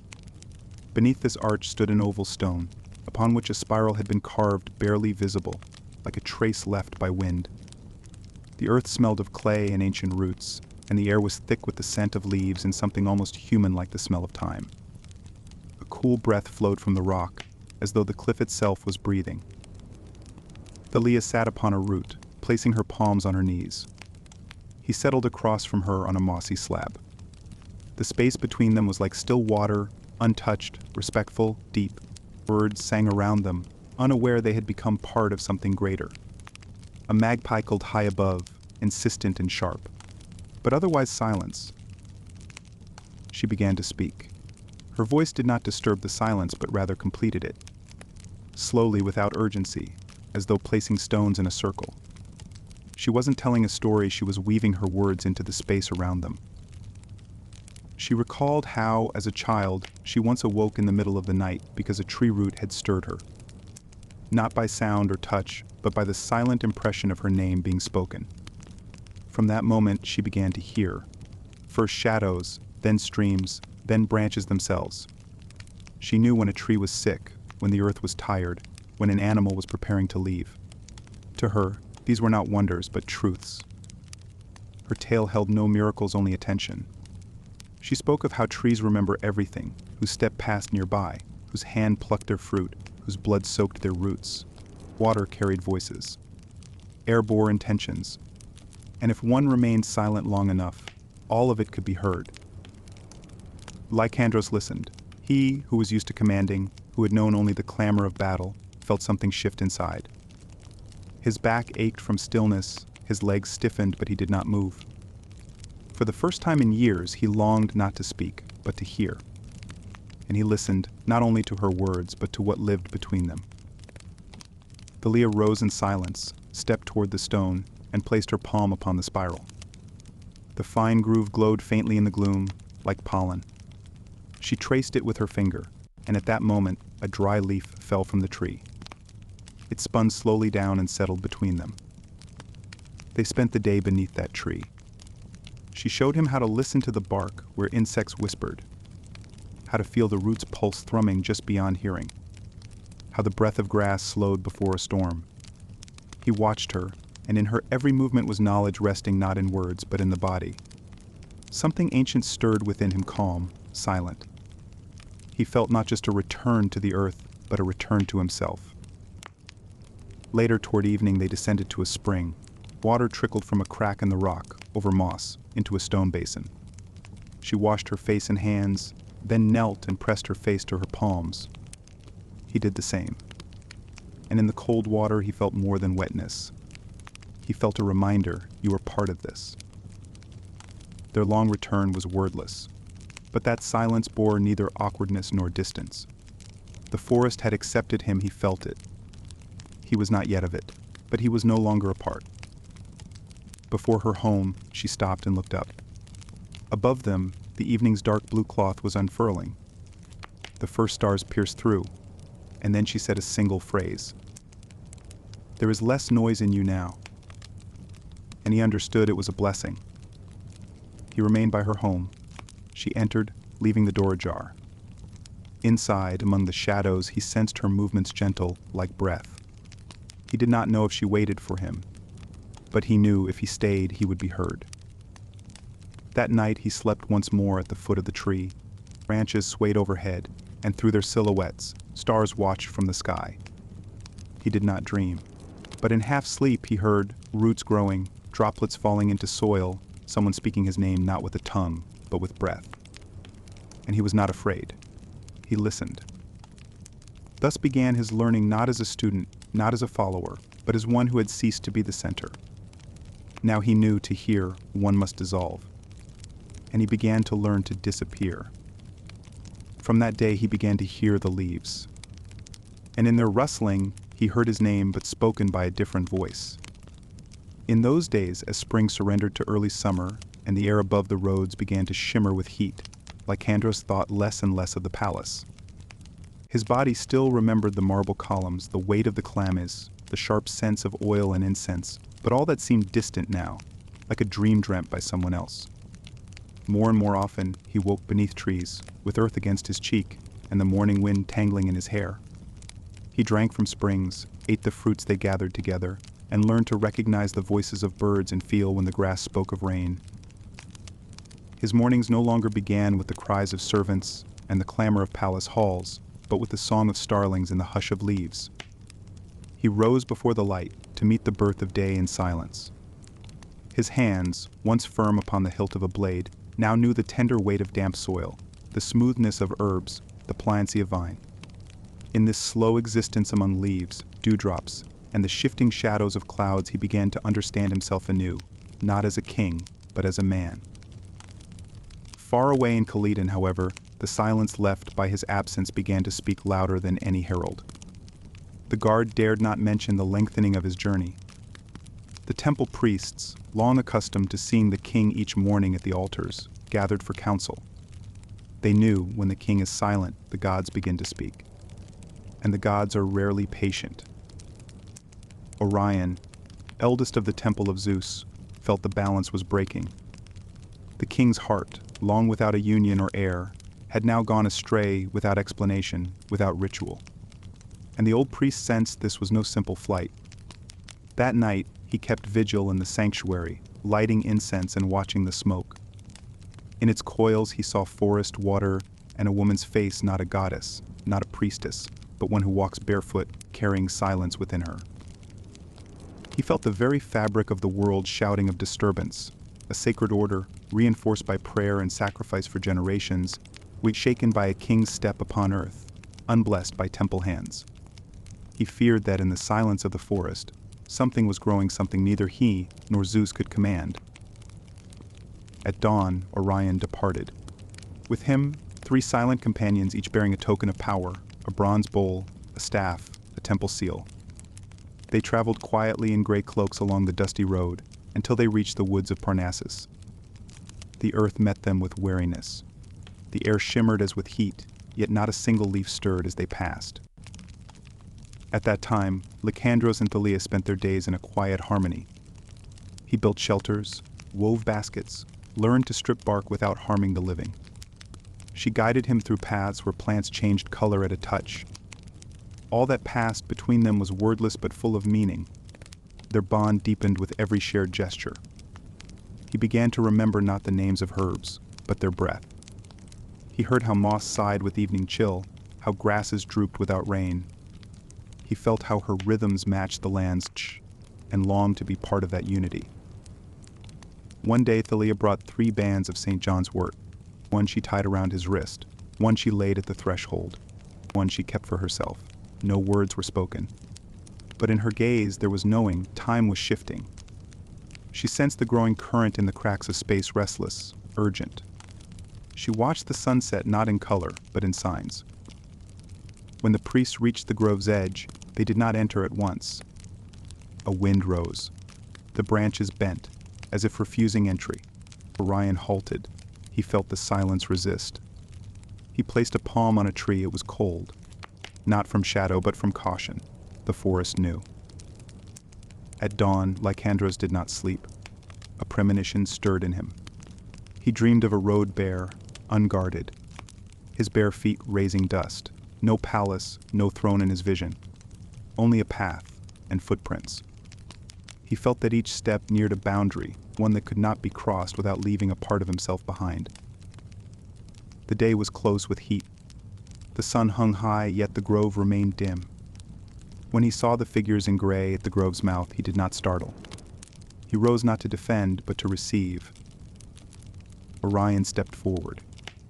Beneath this arch stood an oval stone, upon which a spiral had been carved, barely visible, like a trace left by wind. The earth smelled of clay and ancient roots, and the air was thick with the scent of leaves and something almost human like the smell of time. A cool breath flowed from the rock, as though the cliff itself was breathing. Thalia sat upon a root, placing her palms on her knees. He settled across from her on a mossy slab. The space between them was like still water, untouched, respectful, deep. Birds sang around them, unaware they had become part of something greater. A magpie called high above, insistent and sharp, but otherwise silence. She began to speak. Her voice did not disturb the silence, but rather completed it. Slowly, without urgency, as though placing stones in a circle. She wasn't telling a story, she was weaving her words into the space around them. She recalled how, as a child, she once awoke in the middle of the night because a tree root had stirred her. Not by sound or touch, but by the silent impression of her name being spoken. From that moment, she began to hear. First shadows, then streams, then branches themselves. She knew when a tree was sick, when the earth was tired, when an animal was preparing to leave. To her, these were not wonders, but truths. Her tale held no miracles, only attention. She spoke of how trees remember everything, whose step passed nearby, whose hand plucked their fruit, whose blood soaked their roots. Water carried voices. Air bore intentions. And if one remained silent long enough, all of it could be heard. Lycandros listened. He, who was used to commanding, who had known only the clamor of battle, felt something shift inside. His back ached from stillness, his legs stiffened, but he did not move. For the first time in years, he longed not to speak, but to hear. and he listened not only to her words but to what lived between them. Thalia rose in silence, stepped toward the stone, and placed her palm upon the spiral. The fine groove glowed faintly in the gloom, like pollen. She traced it with her finger, and at that moment a dry leaf fell from the tree. It spun slowly down and settled between them. They spent the day beneath that tree. She showed him how to listen to the bark where insects whispered, how to feel the roots pulse thrumming just beyond hearing, how the breath of grass slowed before a storm. He watched her, and in her every movement was knowledge resting not in words but in the body. Something ancient stirred within him, calm, silent. He felt not just a return to the earth, but a return to himself. Later, toward evening, they descended to a spring. Water trickled from a crack in the rock, over moss, into a stone basin. She washed her face and hands, then knelt and pressed her face to her palms. He did the same. And in the cold water he felt more than wetness. He felt a reminder, you are part of this. Their long return was wordless, but that silence bore neither awkwardness nor distance. The forest had accepted him, he felt it. He was not yet of it, but he was no longer apart. Before her home, she stopped and looked up. Above them, the evening's dark blue cloth was unfurling. The first stars pierced through, and then she said a single phrase. There is less noise in you now. And he understood it was a blessing. He remained by her home. She entered, leaving the door ajar. Inside, among the shadows, he sensed her movements gentle, like breath. He did not know if she waited for him, but he knew if he stayed, he would be heard. That night he slept once more at the foot of the tree. Branches swayed overhead, and through their silhouettes, stars watched from the sky. He did not dream, but in half sleep he heard roots growing, droplets falling into soil, someone speaking his name not with a tongue, but with breath. And he was not afraid. He listened. Thus began his learning, not as a student, not as a follower, but as one who had ceased to be the center. Now he knew to hear, one must dissolve. And he began to learn to disappear. From that day he began to hear the leaves. And in their rustling, he heard his name but spoken by a different voice. In those days, as spring surrendered to early summer, and the air above the roads began to shimmer with heat, Lycandros thought less and less of the palace. His body still remembered the marble columns, the weight of the chlamys, the sharp sense of oil and incense, but all that seemed distant now, like a dream dreamt by someone else. More and more often, he woke beneath trees, with earth against his cheek, and the morning wind tangling in his hair. He drank from springs, ate the fruits they gathered together, and learned to recognize the voices of birds and feel when the grass spoke of rain. His mornings no longer began with the cries of servants and the clamor of palace halls, but with the song of starlings and the hush of leaves. He rose before the light to meet the birth of day in silence. His hands, once firm upon the hilt of a blade, now knew the tender weight of damp soil, the smoothness of herbs, the pliancy of vine. In this slow existence among leaves, dewdrops, and the shifting shadows of clouds he began to understand himself anew, not as a king, but as a man. Far away in Calydon, however, the silence left by his absence began to speak louder than any herald. The guard dared not mention the lengthening of his journey. The temple priests, long accustomed to seeing the king each morning at the altars, gathered for council. They knew when the king is silent, the gods begin to speak. And the gods are rarely patient. Orion, eldest of the temple of Zeus, felt the balance was breaking. The king's heart, long without a union or heir, had now gone astray without explanation, without ritual. And the old priest sensed this was no simple flight. That night, he kept vigil in the sanctuary, lighting incense and watching the smoke. In its coils he saw forest, water, and a woman's face, not a goddess, not a priestess, but one who walks barefoot, carrying silence within her. He felt the very fabric of the world shouting of disturbance, a sacred order, reinforced by prayer and sacrifice for generations, shaken by a king's step upon earth, unblessed by temple hands. He feared that in the silence of the forest, something was growing, something neither he nor Zeus could command. At dawn, Orion departed. With him, 3 silent companions, each bearing a token of power, a bronze bowl, a staff, a temple seal. They traveled quietly in gray cloaks along the dusty road until they reached the woods of Parnassus. The earth met them with wariness. The air shimmered as with heat, yet not a single leaf stirred as they passed. At that time, Lycandros and Thalia spent their days in a quiet harmony. He built shelters, wove baskets, learned to strip bark without harming the living. She guided him through paths where plants changed color at a touch. All that passed between them was wordless but full of meaning. Their bond deepened with every shared gesture. He began to remember not the names of herbs, but their breath. He heard how moss sighed with evening chill, how grasses drooped without rain. He felt how her rhythms matched the land's ch, and longed to be part of that unity. One day Thalia brought 3 bands of St. John's wort. One she tied around his wrist, one she laid at the threshold, one she kept for herself. No words were spoken. But in her gaze there was knowing time was shifting. She sensed the growing current in the cracks of space, restless, urgent. She watched the sunset not in color, but in signs. When the priests reached the grove's edge, they did not enter at once. A wind rose. The branches bent, as if refusing entry. Orion halted. He felt the silence resist. He placed a palm on a tree. It was cold. Not from shadow, but from caution. The forest knew. At dawn, Lycandros did not sleep. A premonition stirred in him. He dreamed of a road bare, unguarded. His bare feet raising dust. No palace, no throne in his vision. Only a path and footprints. He felt that each step neared a boundary, one that could not be crossed without leaving a part of himself behind. The day was close with heat. The sun hung high, yet the grove remained dim. When he saw the figures in gray at the grove's mouth, he did not startle. He rose not to defend, but to receive. Orion stepped forward.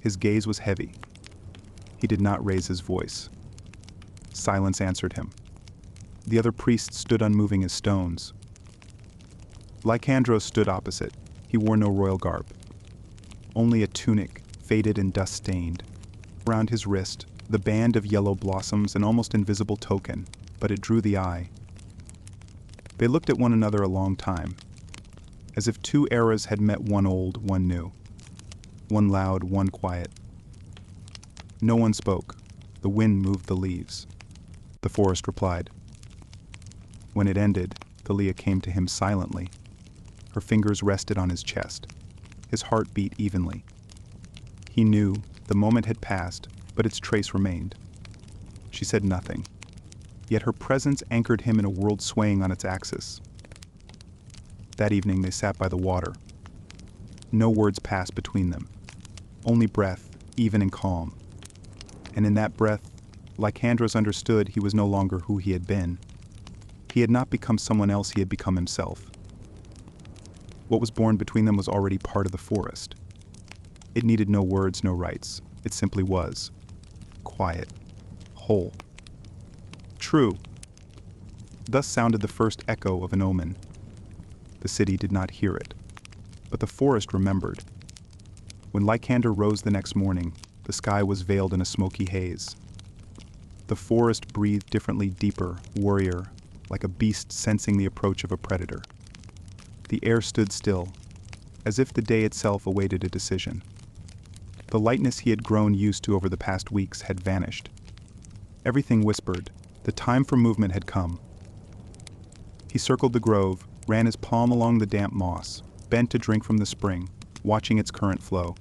His gaze was heavy. He did not raise his voice. Silence answered him. The other priests stood unmoving as stones. Lycandros stood opposite. He wore no royal garb. Only a tunic, faded and dust-stained. Around his wrist, the band of yellow blossoms, an almost invisible token, but it drew the eye. They looked at one another a long time, as if 2 eras had met, one old, one new, one loud, one quiet. No one spoke. The wind moved the leaves. The forest replied. When it ended, Thalia came to him silently. Her fingers rested on his chest. His heart beat evenly. He knew the moment had passed, but its trace remained. She said nothing, yet her presence anchored him in a world swaying on its axis. That evening they sat by the water. No words passed between them, only breath, even and calm. And in that breath, Lycandros understood he was no longer who he had been. He had not become someone else, he had become himself. What was born between them was already part of the forest. It needed no words, no rites. It simply was. Quiet. Whole. True. Thus sounded the first echo of an omen. The city did not hear it, but the forest remembered. When Lycander rose the next morning, the sky was veiled in a smoky haze. The forest breathed differently, deeper, warrior, like a beast sensing the approach of a predator. The air stood still, as if the day itself awaited a decision. The lightness he had grown used to over the past weeks had vanished. Everything whispered, the time for movement had come. He circled the grove, ran his palm along the damp moss, bent to drink from the spring, watching its current flow.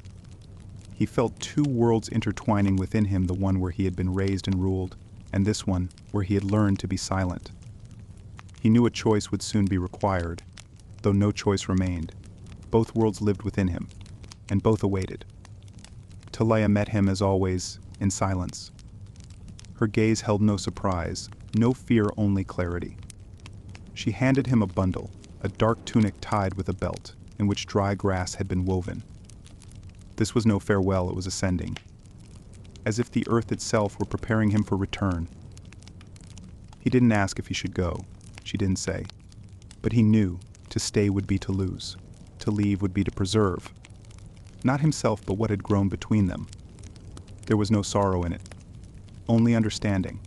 He felt 2 worlds intertwining within him, the one where he had been raised and ruled, and this one where he had learned to be silent. He knew a choice would soon be required, though no choice remained. Both worlds lived within him, and both awaited. Thalia met him, as always, in silence. Her gaze held no surprise, no fear, only clarity. She handed him a bundle, a dark tunic tied with a belt, in which dry grass had been woven. This was no farewell, it was a sending, as if the earth itself were preparing him for return. He didn't ask if he should go, she didn't say, but he knew to stay would be to lose, to leave would be to preserve. Not himself, but what had grown between them. There was no sorrow in it, only understanding.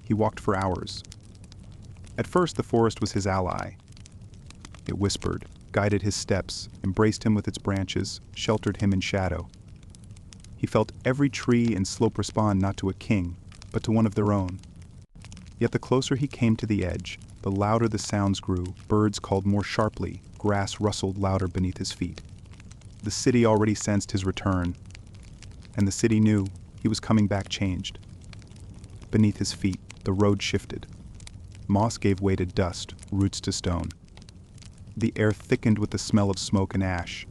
He walked for hours. At first, the forest was his ally. It whispered, guided his steps, embraced him with its branches, sheltered him in shadow. He felt every tree and slope respond not to a king, but to one of their own. Yet the closer he came to the edge, the louder the sounds grew, birds called more sharply, grass rustled louder beneath his feet. The city already sensed his return, and the city knew he was coming back changed. Beneath his feet, the road shifted. Moss gave way to dust, roots to stone. The air thickened with the smell of smoke and ash.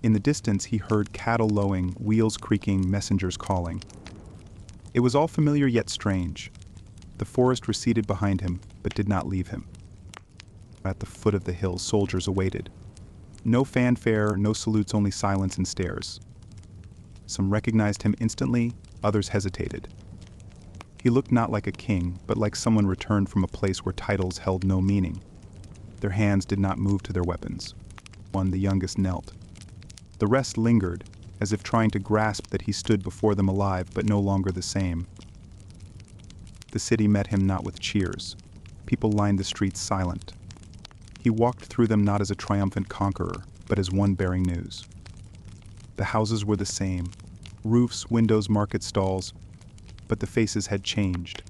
In the distance, he heard cattle lowing, wheels creaking, messengers calling. It was all familiar yet strange. The forest receded behind him, but did not leave him. At the foot of the hill, soldiers awaited. No fanfare, no salutes, only silence and stares. Some recognized him instantly, others hesitated. He looked not like a king, but like someone returned from a place where titles held no meaning. Their hands did not move to their weapons. One, the youngest, knelt. The rest lingered, as if trying to grasp that he stood before them alive, but no longer the same. The city met him not with cheers. People lined the streets silent. He walked through them not as a triumphant conqueror, but as one bearing news. The houses were the same, roofs, windows, market stalls, but the faces had changed,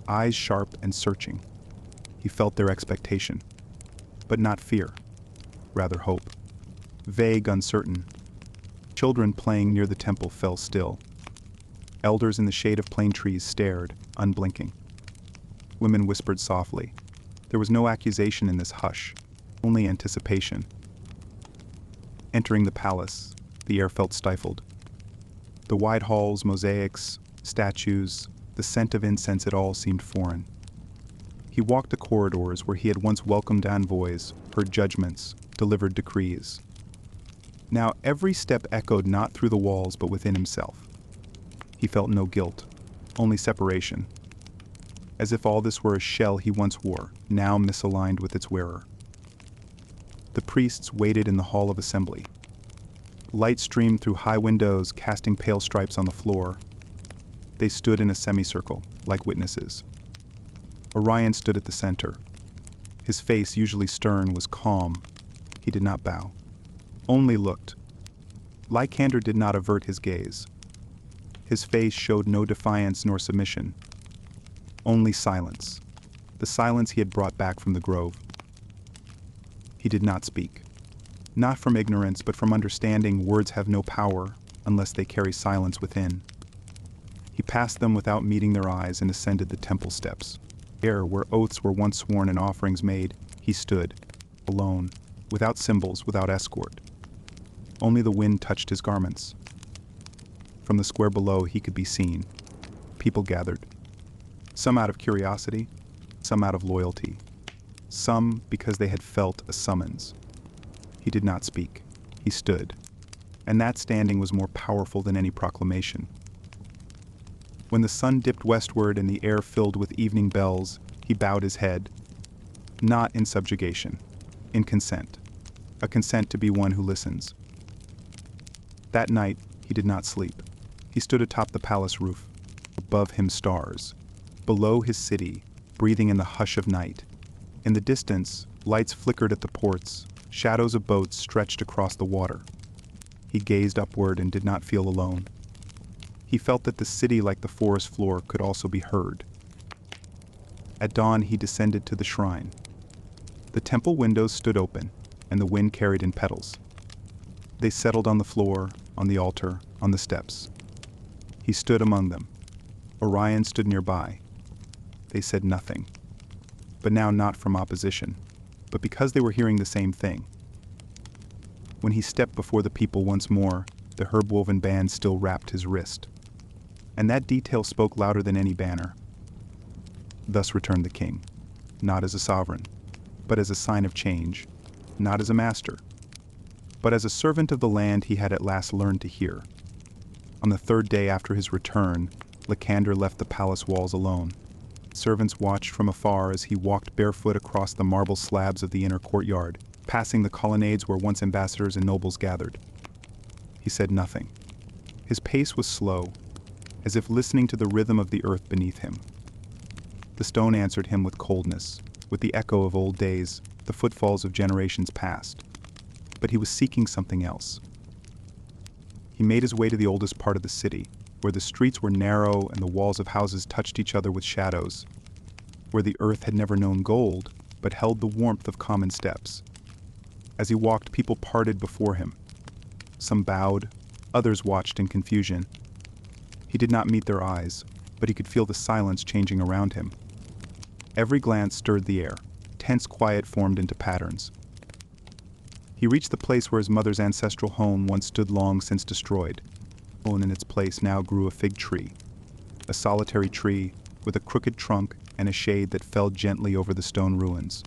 eyes sharp and searching. He felt their expectation, but not fear, rather hope. Vague, uncertain. Children playing near the temple fell still. Elders in the shade of plane trees stared, unblinking. Women whispered softly. There was no accusation in this hush, only anticipation. Entering the palace, the air felt stifled. The wide halls, mosaics, statues, the scent of incense, it all seemed foreign. He walked the corridors where he had once welcomed envoys, heard judgments, delivered decrees. Now every step echoed not through the walls but within himself. He felt no guilt, only separation. As if all this were a shell he once wore, now misaligned with its wearer. The priests waited in the hall of assembly. Light streamed through high windows, casting pale stripes on the floor. They stood in a semicircle, like witnesses. Orion stood at the center. His face, usually stern, was calm. He did not bow, only looked. Lycander did not avert his gaze. His face showed no defiance nor submission, only silence, the silence he had brought back from the grove. He did not speak. Not from ignorance, but from understanding words have no power unless they carry silence within. He passed them without meeting their eyes and ascended the temple steps. There, where oaths were once sworn and offerings made, he stood, alone, without symbols, without escort. Only the wind touched his garments. From the square below he could be seen. People gathered. Some out of curiosity, some out of loyalty. Some because they had felt a summons. He did not speak. He stood. And that standing was more powerful than any proclamation. When the sun dipped westward and the air filled with evening bells, he bowed his head, not in subjugation, in consent, a consent to be one who listens. That night, he did not sleep. He stood atop the palace roof, above him stars, below his city, breathing in the hush of night. In the distance, lights flickered at the ports, shadows of boats stretched across the water. He gazed upward and did not feel alone. He felt that the city, like the forest floor, could also be heard. At dawn, he descended to the shrine. The temple windows stood open, and the wind carried in petals. They settled on the floor, on the altar, on the steps. He stood among them. Orion stood nearby. They said nothing, but now not from opposition, but because they were hearing the same thing. When he stepped before the people once more, the herb-woven band still wrapped his wrist. And that detail spoke louder than any banner. Thus returned the king, not as a sovereign, but as a sign of change, not as a master, but as a servant of the land he had at last learned to hear. On the third day after his return, Lycander left the palace walls alone. Servants watched from afar as he walked barefoot across the marble slabs of the inner courtyard, passing the colonnades where once ambassadors and nobles gathered. He said nothing. His pace was slow, as if listening to the rhythm of the earth beneath him. The stone answered him with coldness, with the echo of old days, the footfalls of generations past. But he was seeking something else. He made his way to the oldest part of the city, where the streets were narrow and the walls of houses touched each other with shadows, where the earth had never known gold, but held the warmth of common steps. As he walked, people parted before him. Some bowed, others watched in confusion. He did not meet their eyes, but he could feel the silence changing around him. Every glance stirred the air. Tense quiet formed into patterns. He reached the place where his mother's ancestral home once stood long since destroyed. And in its place now grew a fig tree, a solitary tree with a crooked trunk and a shade that fell gently over the stone ruins.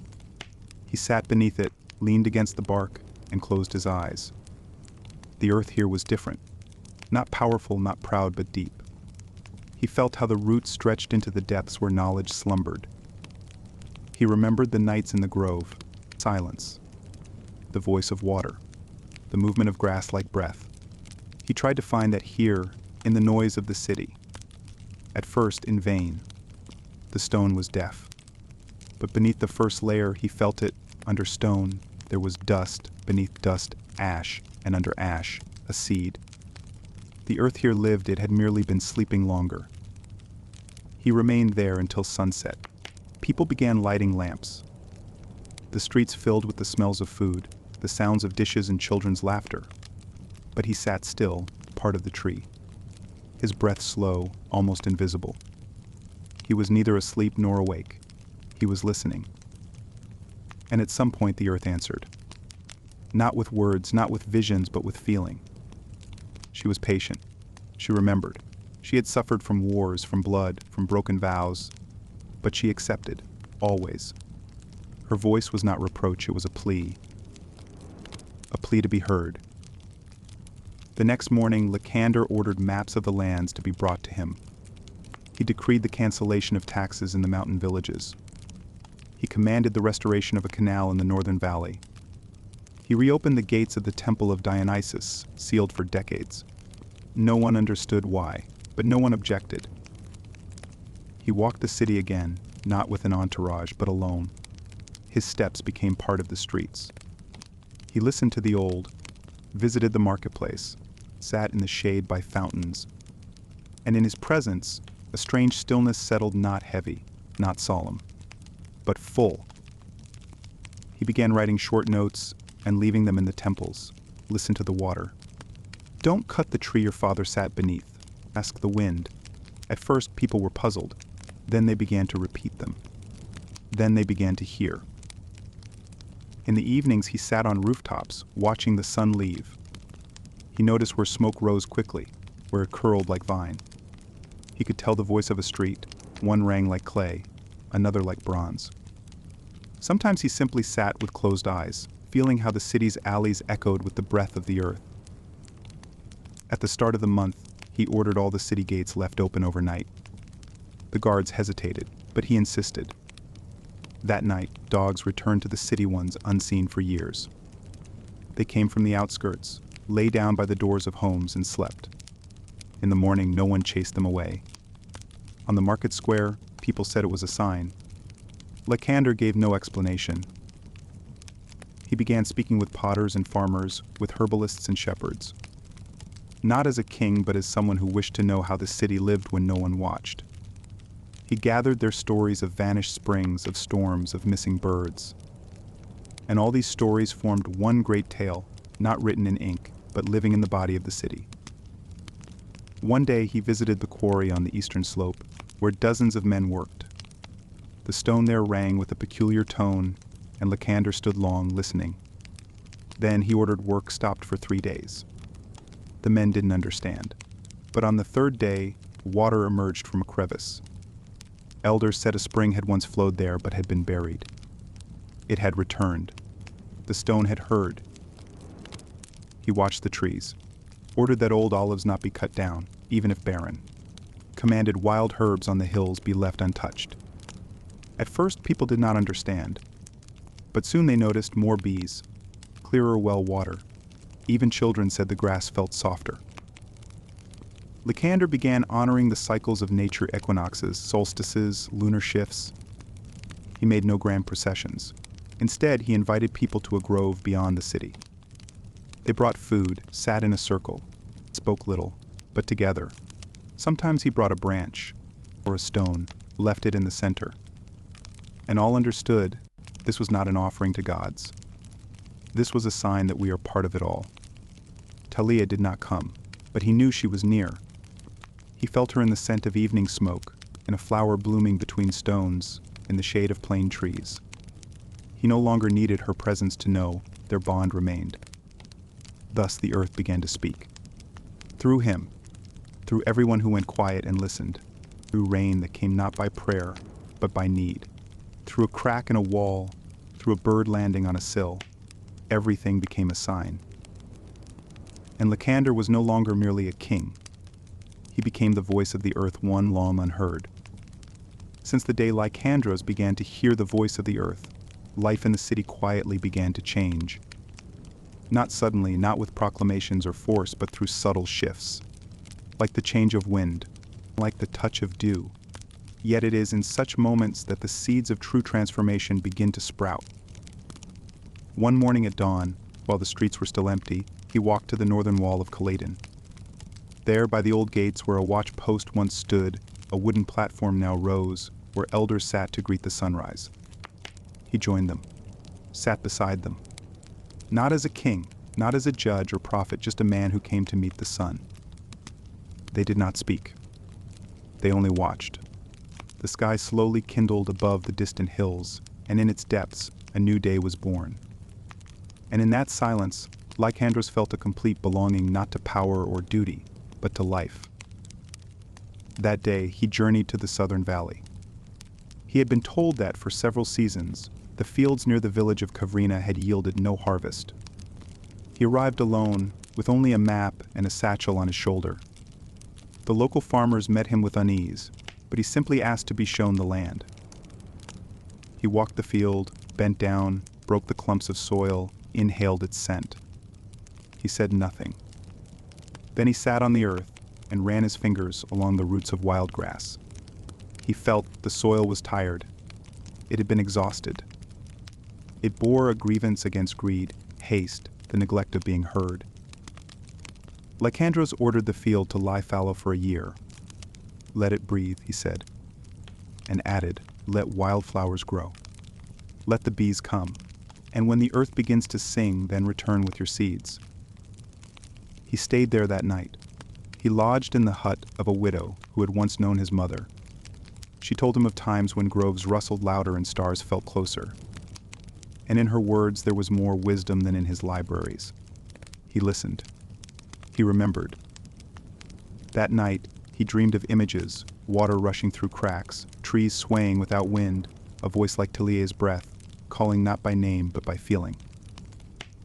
He sat beneath it, leaned against the bark, and closed his eyes. The earth here was different. Not powerful, not proud, but deep. He felt how the roots stretched into the depths where knowledge slumbered. He remembered the nights in the grove, silence, the voice of water, the movement of grass like breath. He tried to find that here, in the noise of the city. At first, in vain. The stone was deaf. But beneath the first layer, he felt it. Under stone, there was dust, beneath dust, ash, and under ash, a seed. The earth here lived, it had merely been sleeping longer. He remained there until sunset. People began lighting lamps. The streets filled with the smells of food, the sounds of dishes and children's laughter. But he sat still, part of the tree. His breath slow, almost invisible. He was neither asleep nor awake. He was listening. And at some point the earth answered. Not with words, not with visions, but with feeling. She was patient. She remembered. She had suffered from wars, from blood, from broken vows. But she accepted, always. Her voice was not reproach, it was a plea. A plea to be heard. The next morning, Lycander ordered maps of the lands to be brought to him. He decreed the cancellation of taxes in the mountain villages. He commanded the restoration of a canal in the northern valley. He reopened the gates of the temple of Dionysus, sealed for decades. No one understood why, but no one objected. He walked the city again, not with an entourage, but alone. His steps became part of the streets. He listened to the old, visited the marketplace, sat in the shade by fountains. And in his presence, a strange stillness settled, not heavy, not solemn, but full. He began writing short notes and leaving them in the temples. Listen to the water. Don't cut the tree your father sat beneath. Ask the wind. At first, people were puzzled. Then they began to repeat them. Then they began to hear. In the evenings, he sat on rooftops, watching the sun leave. He noticed where smoke rose quickly, where it curled like vine. He could tell the voice of a street. One rang like clay, another like bronze. Sometimes he simply sat with closed eyes, feeling how the city's alleys echoed with the breath of the earth. At the start of the month, he ordered all the city gates left open overnight. The guards hesitated, but he insisted. That night, dogs returned to the city ones unseen for years. They came from the outskirts, lay down by the doors of homes and slept. In the morning, no one chased them away. On the market square, people said it was a sign. Lycander gave no explanation. He began speaking with potters and farmers, with herbalists and shepherds. Not as a king, but as someone who wished to know how the city lived when no one watched. He gathered their stories of vanished springs, of storms, of missing birds. And all these stories formed one great tale, not written in ink, but living in the body of the city. One day he visited the quarry on the eastern slope, where dozens of men worked. The stone there rang with a peculiar tone, and Lycander stood long, listening. Then he ordered work stopped for 3 days. The men didn't understand. But on the third day, water emerged from a crevice. Elders said a spring had once flowed there but had been buried. It had returned. The stone had heard. He watched the trees, ordered that old olives not be cut down, even if barren, commanded wild herbs on the hills be left untouched. At first, people did not understand, but soon they noticed more bees, clearer well water. Even children said the grass felt softer. Lycander began honoring the cycles of nature equinoxes, solstices, lunar shifts. He made no grand processions. Instead, he invited people to a grove beyond the city. They brought food, sat in a circle, spoke little, but together. Sometimes he brought a branch or a stone, left it in the center. And all understood this was not an offering to gods. This was a sign that we are part of it all. Talia did not come, but he knew she was near. He felt her in the scent of evening smoke, in a flower blooming between stones, in the shade of plane trees. He no longer needed her presence to know their bond remained. Thus the earth began to speak. Through him, through everyone who went quiet and listened, through rain that came not by prayer, but by need, through a crack in a wall, through a bird landing on a sill, everything became a sign. And Lycander was no longer merely a king. He became the voice of the earth, one long unheard. Since the day Lycandros began to hear the voice of the earth, life in the city quietly began to change. Not suddenly, not with proclamations or force, but through subtle shifts. Like the change of wind, like the touch of dew. Yet it is in such moments that the seeds of true transformation begin to sprout. One morning at dawn, while the streets were still empty, he walked to the northern wall of Caladon. There, by the old gates where a watch post once stood, a wooden platform now rose, where elders sat to greet the sunrise. He joined them, sat beside them. Not as a king, not as a judge or prophet, just a man who came to meet the sun. They did not speak. They only watched. The sky slowly kindled above the distant hills, and in its depths, a new day was born. And in that silence, Lycandros felt a complete belonging not to power or duty, but to life. That day, he journeyed to the southern valley. He had been told that for several seasons, the fields near the village of Kavrina had yielded no harvest. He arrived alone, with only a map and a satchel on his shoulder. The local farmers met him with unease, but he simply asked to be shown the land. He walked the field, bent down, broke the clumps of soil, inhaled its scent. He said nothing. Then he sat on the earth and ran his fingers along the roots of wild grass. He felt the soil was tired. It had been exhausted. It bore a grievance against greed, haste, the neglect of being heard. Lycandros ordered the field to lie fallow for a year. Let it breathe, he said, and added, let wildflowers grow. Let the bees come, and when the earth begins to sing, then return with your seeds. He stayed there that night. He lodged in the hut of a widow who had once known his mother. She told him of times when groves rustled louder and stars felt closer. And in her words there was more wisdom than in his libraries. He listened. He remembered. That night, he dreamed of images, water rushing through cracks, trees swaying without wind, a voice like Talia's breath, calling not by name but by feeling.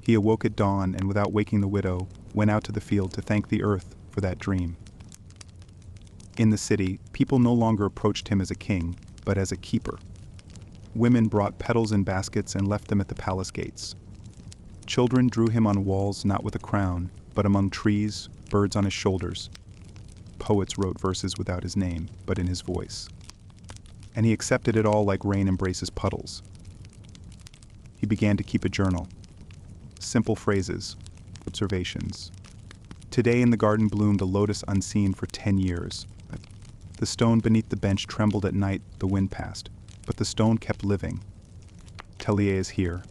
He awoke at dawn and without waking the widow, went out to the field to thank the earth for that dream. In the city, people no longer approached him as a king, but as a keeper. Women brought petals in baskets and left them at the palace gates. Children drew him on walls not with a crown, but among trees, birds on his shoulders. Poets wrote verses without his name, but in his voice. And he accepted it all like rain embraces puddles. He began to keep a journal. Simple phrases, observations. Today in the garden bloomed a lotus unseen for 10 years. The stone beneath the bench trembled at night, the wind passed, but the stone kept living. Talia is here.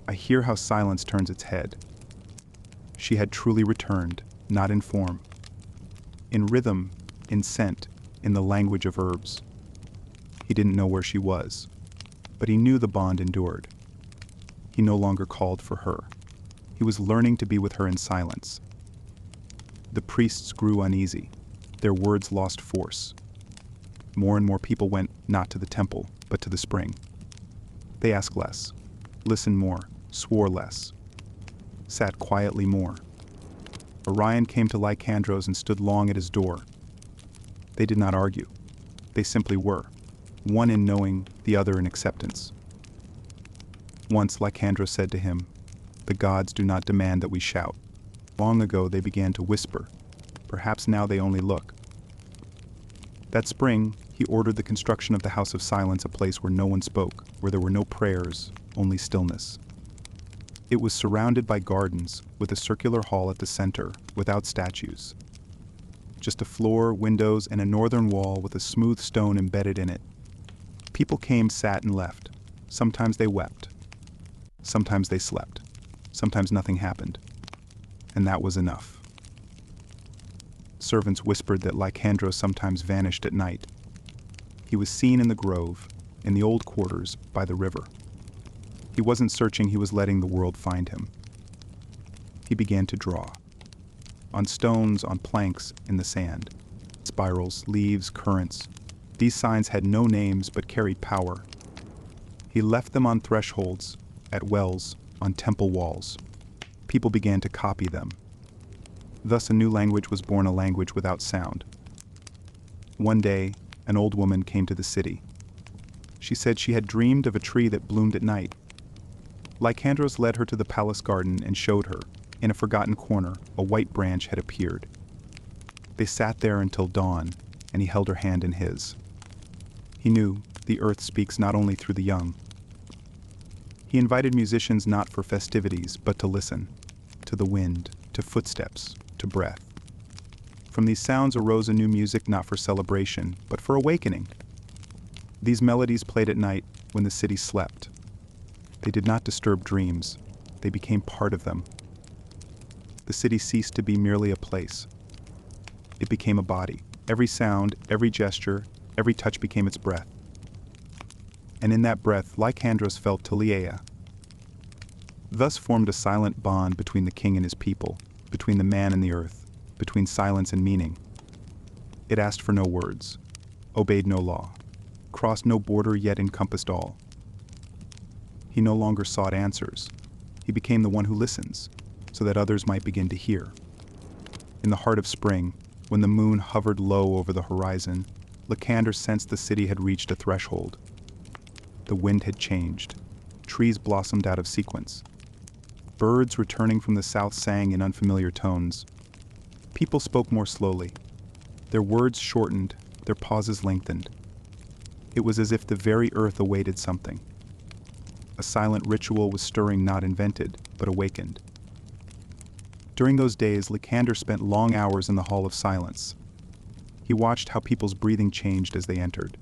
I hear how silence turns its head. She had truly returned, not in form. In rhythm, in scent, in the language of herbs. He didn't know where she was, but he knew the bond endured. He no longer called for her. He was learning to be with her in silence. The priests grew uneasy. Their words lost force. More and more people went not to the temple, but to the spring. They asked less, listened more, swore less, sat quietly more. Orion came to Lycandros and stood long at his door. They did not argue. They simply were, one in knowing, the other in acceptance. Once Lycandros said to him, "The gods do not demand that we shout." Long ago they began to whisper, perhaps now they only look. That spring, he ordered the construction of the House of Silence, a place where no one spoke, where there were no prayers, only stillness. It was surrounded by gardens, with a circular hall at the center, without statues. Just a floor, windows, and a northern wall with a smooth stone embedded in it. People came, sat, and left. Sometimes they wept. Sometimes they slept. Sometimes nothing happened. And that was enough. Servants whispered that Lycandros sometimes vanished at night. He was seen in the grove, in the old quarters, by the river. He wasn't searching, he was letting the world find him. He began to draw. On stones, on planks, in the sand. Spirals, leaves, currents. These signs had no names but carried power. He left them on thresholds, at wells, on temple walls. People began to copy them. Thus a new language was born, a language without sound. One day, an old woman came to the city. She said she had dreamed of a tree that bloomed at night. Lycandros led her to the palace garden and showed her, in a forgotten corner, a white branch had appeared. They sat there until dawn, and he held her hand in his. He knew the earth speaks not only through the young. He invited musicians not for festivities, but to listen, to the wind, to footsteps, to breath. From these sounds arose a new music not for celebration, but for awakening. These melodies played at night when the city slept. They did not disturb dreams. They became part of them. The city ceased to be merely a place. It became a body. Every sound, every gesture, every touch became its breath. And in that breath, Lycandros felt Teleia. Thus formed a silent bond between the king and his people, between the man and the earth, between silence and meaning. It asked for no words, obeyed no law, crossed no border yet encompassed all. He no longer sought answers. He became the one who listens, so that others might begin to hear. In the heart of spring, when the moon hovered low over the horizon, Lycander sensed the city had reached a threshold. The wind had changed. Trees blossomed out of sequence. Birds returning from the south sang in unfamiliar tones. People spoke more slowly. Their words shortened, their pauses lengthened. It was as if the very earth awaited something. A silent ritual was stirring, not invented, but awakened. During those days, Lycander spent long hours in the Hall of Silence. He watched how people's breathing changed as they entered.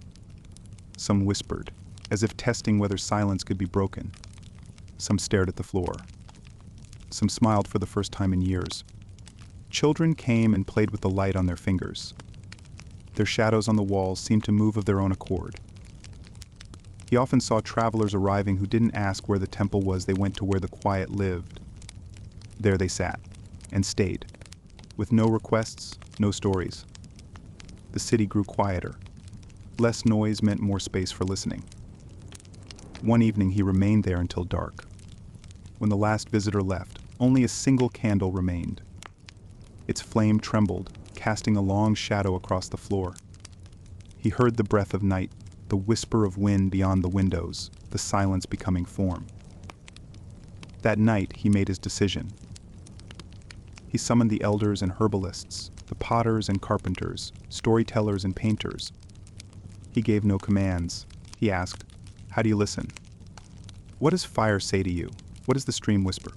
Some whispered, as if testing whether silence could be broken. Some stared at the floor. Some smiled for the first time in years. Children came and played with the light on their fingers. Their shadows on the walls seemed to move of their own accord. He often saw travelers arriving who didn't ask where the temple was, they went to where the quiet lived. There they sat, and stayed, with no requests, no stories. The city grew quieter. Less noise meant more space for listening. One evening he remained there until dark. When the last visitor left, only a single candle remained. Its flame trembled, casting a long shadow across the floor. He heard the breath of night, the whisper of wind beyond the windows, the silence becoming form. That night he made his decision. He summoned the elders and herbalists, the potters and carpenters, storytellers and painters. He gave no commands. He asked, "How do you listen? What does fire say to you? What does the stream whisper?"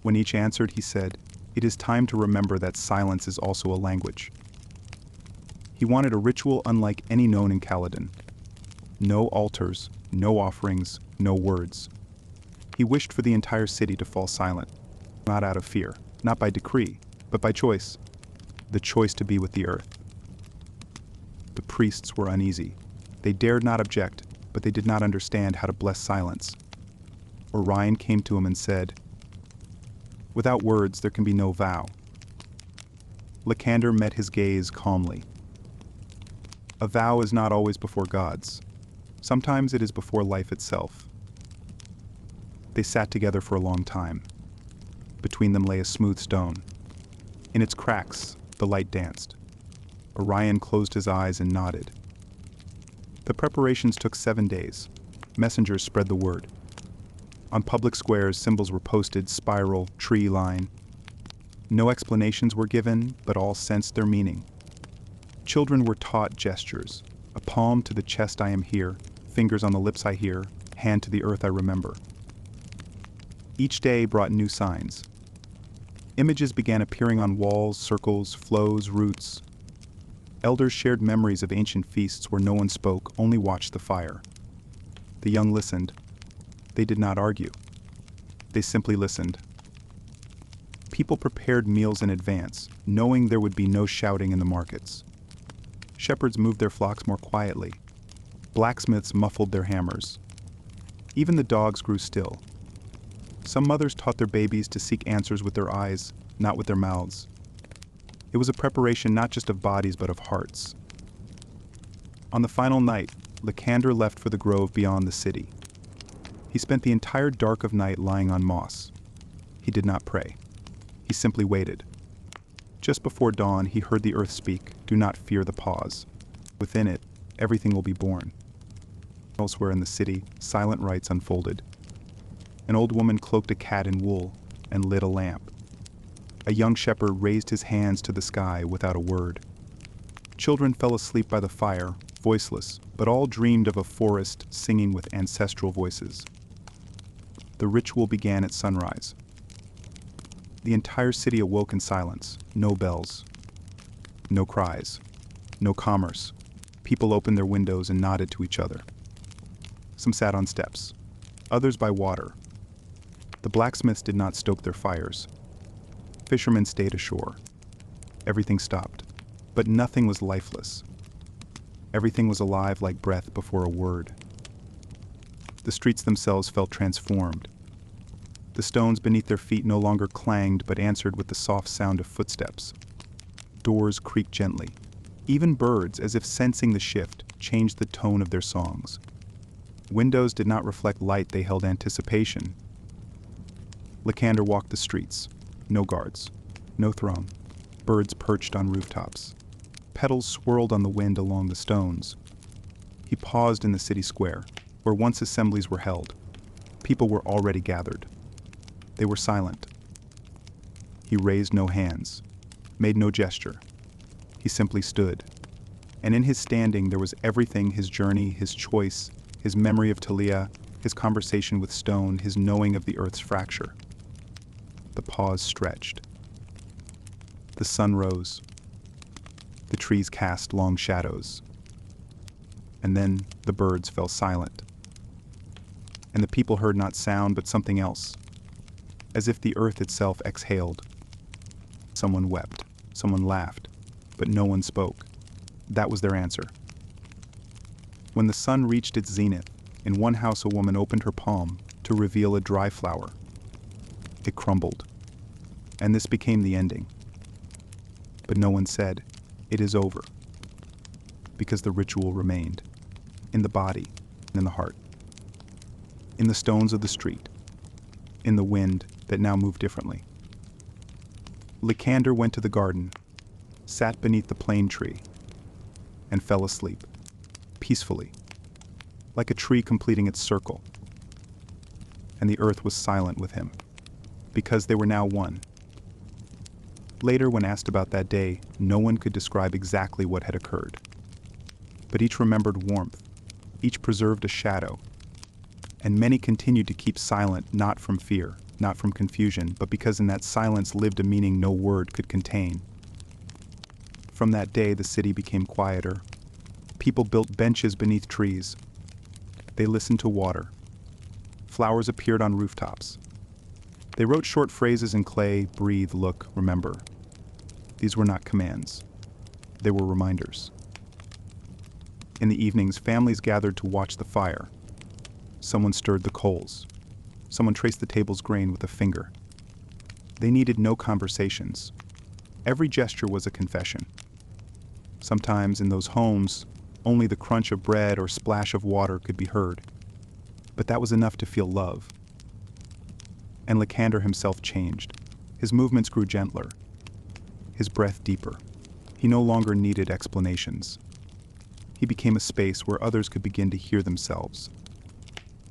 When each answered, he said, "It is time to remember that silence is also a language." He wanted a ritual unlike any known in Caledon. No altars, no offerings, no words. He wished for the entire city to fall silent, not out of fear, not by decree, but by choice, the choice to be with the earth. The priests were uneasy. They dared not object, but they did not understand how to bless silence. Orion came to him and said, "Without words there can be no vow." Lycander met his gaze calmly. A vow is not always before gods. Sometimes it is before life itself. They sat together for a long time. Between them lay a smooth stone. In its cracks, the light danced. Orion closed his eyes and nodded. The preparations took 7 days. Messengers spread the word. On public squares, symbols were posted, spiral, tree line. No explanations were given, but all sensed their meaning. Children were taught gestures, a palm to the chest I am here, fingers on the lips I hear, hand to the earth I remember. Each day brought new signs. Images began appearing on walls, circles, flows, roots. Elders shared memories of ancient feasts where no one spoke, only watched the fire. The young listened. They did not argue. They simply listened. People prepared meals in advance, knowing there would be no shouting in the markets. Shepherds moved their flocks more quietly. Blacksmiths muffled their hammers. Even the dogs grew still. Some mothers taught their babies to seek answers with their eyes, not with their mouths. It was a preparation not just of bodies but of hearts. On the final night, Lycander left for the grove beyond the city. He spent the entire dark of night lying on moss. He did not pray. He simply waited. Just before dawn, he heard the earth speak, "Do not fear the pause. Within it, everything will be born." Elsewhere in the city, silent rites unfolded. An old woman cloaked a cat in wool and lit a lamp. A young shepherd raised his hands to the sky without a word. Children fell asleep by the fire, voiceless, but all dreamed of a forest singing with ancestral voices. The ritual began at sunrise. The entire city awoke in silence. No bells, no cries, no commerce. People opened their windows and nodded to each other. Some sat on steps, others by water. The blacksmiths did not stoke their fires. Fishermen stayed ashore. Everything stopped, but nothing was lifeless. Everything was alive like breath before a word. The streets themselves felt transformed. The stones beneath their feet no longer clanged but answered with the soft sound of footsteps. Doors creaked gently. Even birds, as if sensing the shift, changed the tone of their songs. Windows did not reflect light, they held anticipation. Lycander walked the streets. No guards, no throne. Birds perched on rooftops. Petals swirled on the wind along the stones. He paused in the city square, where once assemblies were held. People were already gathered. They were silent. He raised no hands, made no gesture. He simply stood. And in his standing there was everything: his journey, his choice, his memory of Talia, his conversation with stone, his knowing of the earth's fracture. The pause stretched. The sun rose. The trees cast long shadows. And then the birds fell silent. And the people heard not sound but something else, as if the earth itself exhaled. Someone wept, someone laughed, but no one spoke. That was their answer. When the sun reached its zenith, in one house a woman opened her palm to reveal a dry flower. It crumbled, and this became the ending. But no one said, "It is over," because the ritual remained, in the body, in the heart, in the stones of the street, in the wind that now moved differently. Lycander went to the garden, sat beneath the plane tree, and fell asleep, peacefully, like a tree completing its circle. And the earth was silent with him, because they were now one. Later, when asked about that day, no one could describe exactly what had occurred. But each remembered warmth, each preserved a shadow, and many continued to keep silent, not from fear, not from confusion, but because in that silence lived a meaning no word could contain. From that day, the city became quieter. People built benches beneath trees. They listened to water. Flowers appeared on rooftops. They wrote short phrases in clay: breathe, look, remember. These were not commands. They were reminders. In the evenings, families gathered to watch the fire. Someone stirred the coals. Someone traced the table's grain with a finger. They needed no conversations. Every gesture was a confession. Sometimes in those homes, only the crunch of bread or splash of water could be heard. But that was enough to feel love. And Lycander himself changed. His movements grew gentler, his breath deeper. He no longer needed explanations. He became a space where others could begin to hear themselves.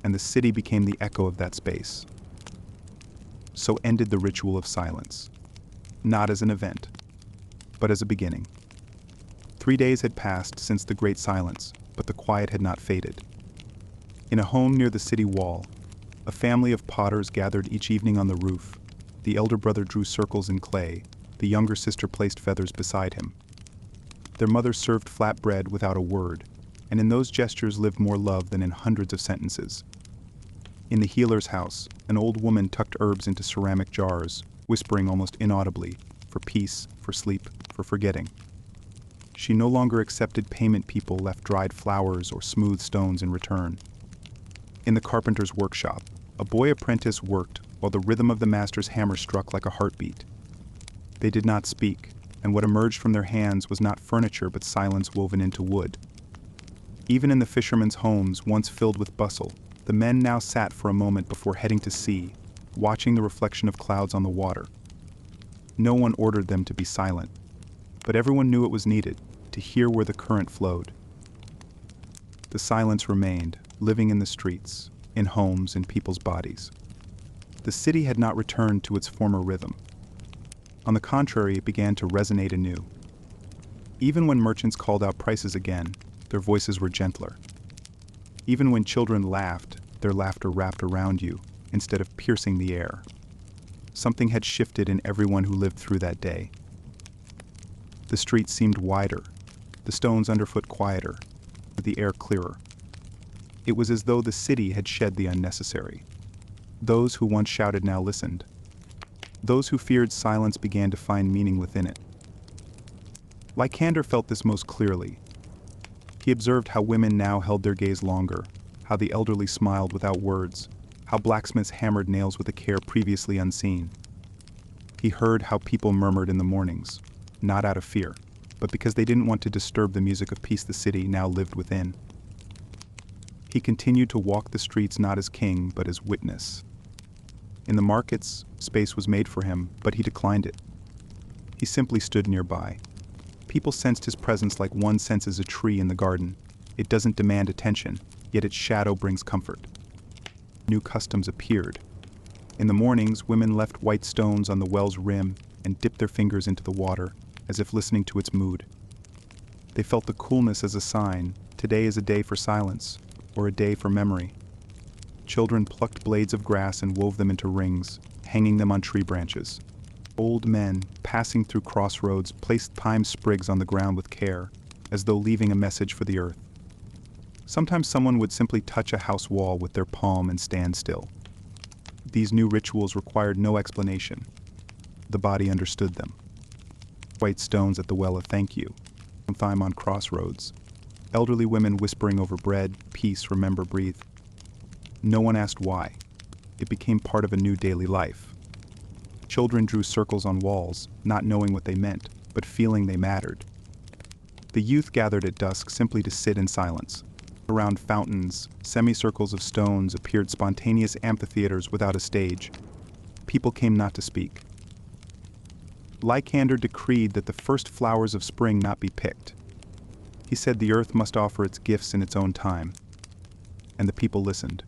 And the city became the echo of that space. So ended the ritual of silence. not as an event, but as a beginning. 3 days had passed since the Great Silence, but the quiet had not faded. In a home near the city wall, a family of potters gathered each evening on the roof. The elder brother drew circles in clay, the younger sister placed feathers beside him. Their mother served flat bread without a word, and in those gestures lived more love than in hundreds of sentences. In the healer's house, an old woman tucked herbs into ceramic jars, whispering almost inaudibly, for peace, for sleep, for forgetting. She no longer accepted payment people left dried flowers or smooth stones in return. In the carpenter's workshop, a boy apprentice worked while the rhythm of the master's hammer struck like a heartbeat. They did not speak, and what emerged from their hands was not furniture but silence woven into wood. Even in the fishermen's homes, once filled with bustle, the men now sat for a moment before heading to sea, watching the reflection of clouds on the water. No one ordered them to be silent, but everyone knew it was needed, to hear where the current flowed. The silence remained, living in the streets, in homes, in people's bodies. The city had not returned to its former rhythm. On the contrary, it began to resonate anew. Even when merchants called out prices again, their voices were gentler. Even when children laughed, their laughter wrapped around you, instead of piercing the air. Something had shifted in everyone who lived through that day. The streets seemed wider, the stones underfoot quieter, the air clearer. It was as though the city had shed the unnecessary. Those who once shouted now listened. Those who feared silence began to find meaning within it. Lycander felt this most clearly. He observed how women now held their gaze longer, how the elderly smiled without words, how blacksmiths hammered nails with a care previously unseen. He heard how people murmured in the mornings, not out of fear, but because they didn't want to disturb the music of peace the city now lived within. He continued to walk the streets not as king, but as witness. In the markets, space was made for him, but he declined it. He simply stood nearby. People sensed his presence like one senses a tree in the garden. It doesn't demand attention, yet its shadow brings comfort. New customs appeared. In the mornings, women left white stones on the well's rim and dipped their fingers into the water, as if listening to its mood. They felt the coolness as a sign, today is a day for silence, or a day for memory. Children plucked blades of grass and wove them into rings, hanging them on tree branches. Old men, passing through crossroads, placed thyme sprigs on the ground with care, as though leaving a message for the earth. Sometimes someone would simply touch a house wall with their palm and stand still. These new rituals required no explanation. The body understood them. White stones at the well of thank you, thyme on crossroads, elderly women whispering over bread, peace, remember, breathe. No one asked why. It became part of a new daily life. Children drew circles on walls, not knowing what they meant, but feeling they mattered. The youth gathered at dusk simply to sit in silence. Around fountains, semicircles of stones appeared spontaneous amphitheaters without a stage. People came not to speak. Lycander decreed that the first flowers of spring not be picked. He said the earth must offer its gifts in its own time. And the people listened.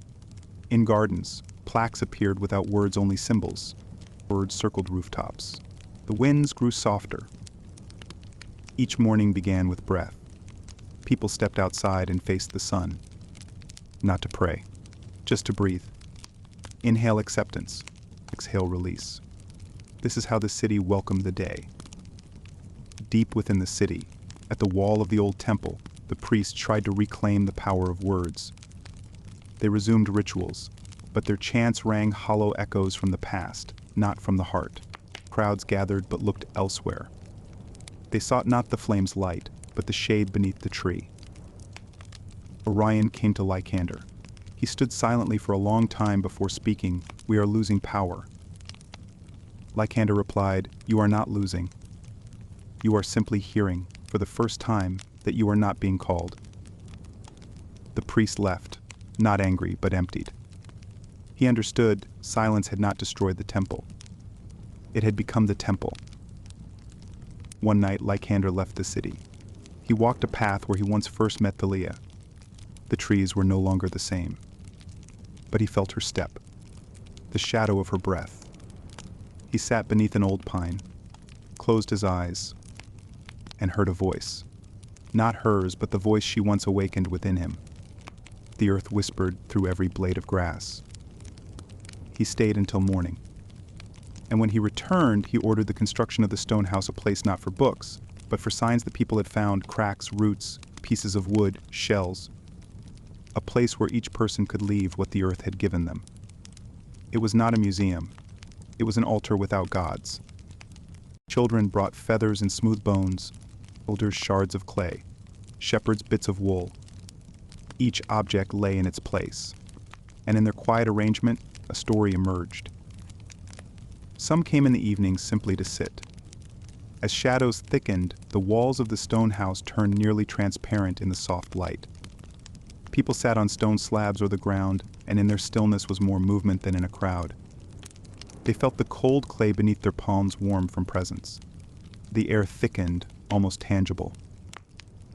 In gardens, plaques appeared without words, only symbols. Birds circled rooftops. The winds grew softer. Each morning began with breath. People stepped outside and faced the sun. Not to pray, just to breathe. Inhale acceptance, exhale release. This is how the city welcomed the day. Deep within the city, at the wall of the old temple, the priests tried to reclaim the power of words. They resumed rituals, but their chants rang hollow echoes from the past, not from the heart. Crowds gathered but looked elsewhere. They sought not the flame's light, but the shade beneath the tree. Orion came to Lycander. He stood silently for a long time before speaking, "We are losing power." Lycander replied, "You are not losing. You are simply hearing, for the first time, that you are not being called." The priest left, not angry, but emptied. He understood silence had not destroyed the temple. It had become the temple. One night, Lycander left the city. He walked a path where he once first met Thalia. The trees were no longer the same. But he felt her step, the shadow of her breath. He sat beneath an old pine. closed his eyes and heard a voice. Not hers, but the voice she once awakened within him. The earth whispered through every blade of grass. He stayed until morning. And when he returned, he ordered the construction of the stone house a place not for books, but for signs that people had found: cracks, roots, pieces of wood, shells. A place where each person could leave what the earth had given them. It was not a museum. It was an altar without gods. Children brought feathers and smooth bones, elders shards of clay, shepherds bits of wool. Each object lay in its place, and in their quiet arrangement, a story emerged. Some came in the evenings simply to sit. As shadows thickened, the walls of the stone house turned nearly transparent in the soft light. People sat on stone slabs or the ground, and in their stillness was more movement than in a crowd. They felt the cold clay beneath their palms warm from presence. The air thickened, almost tangible.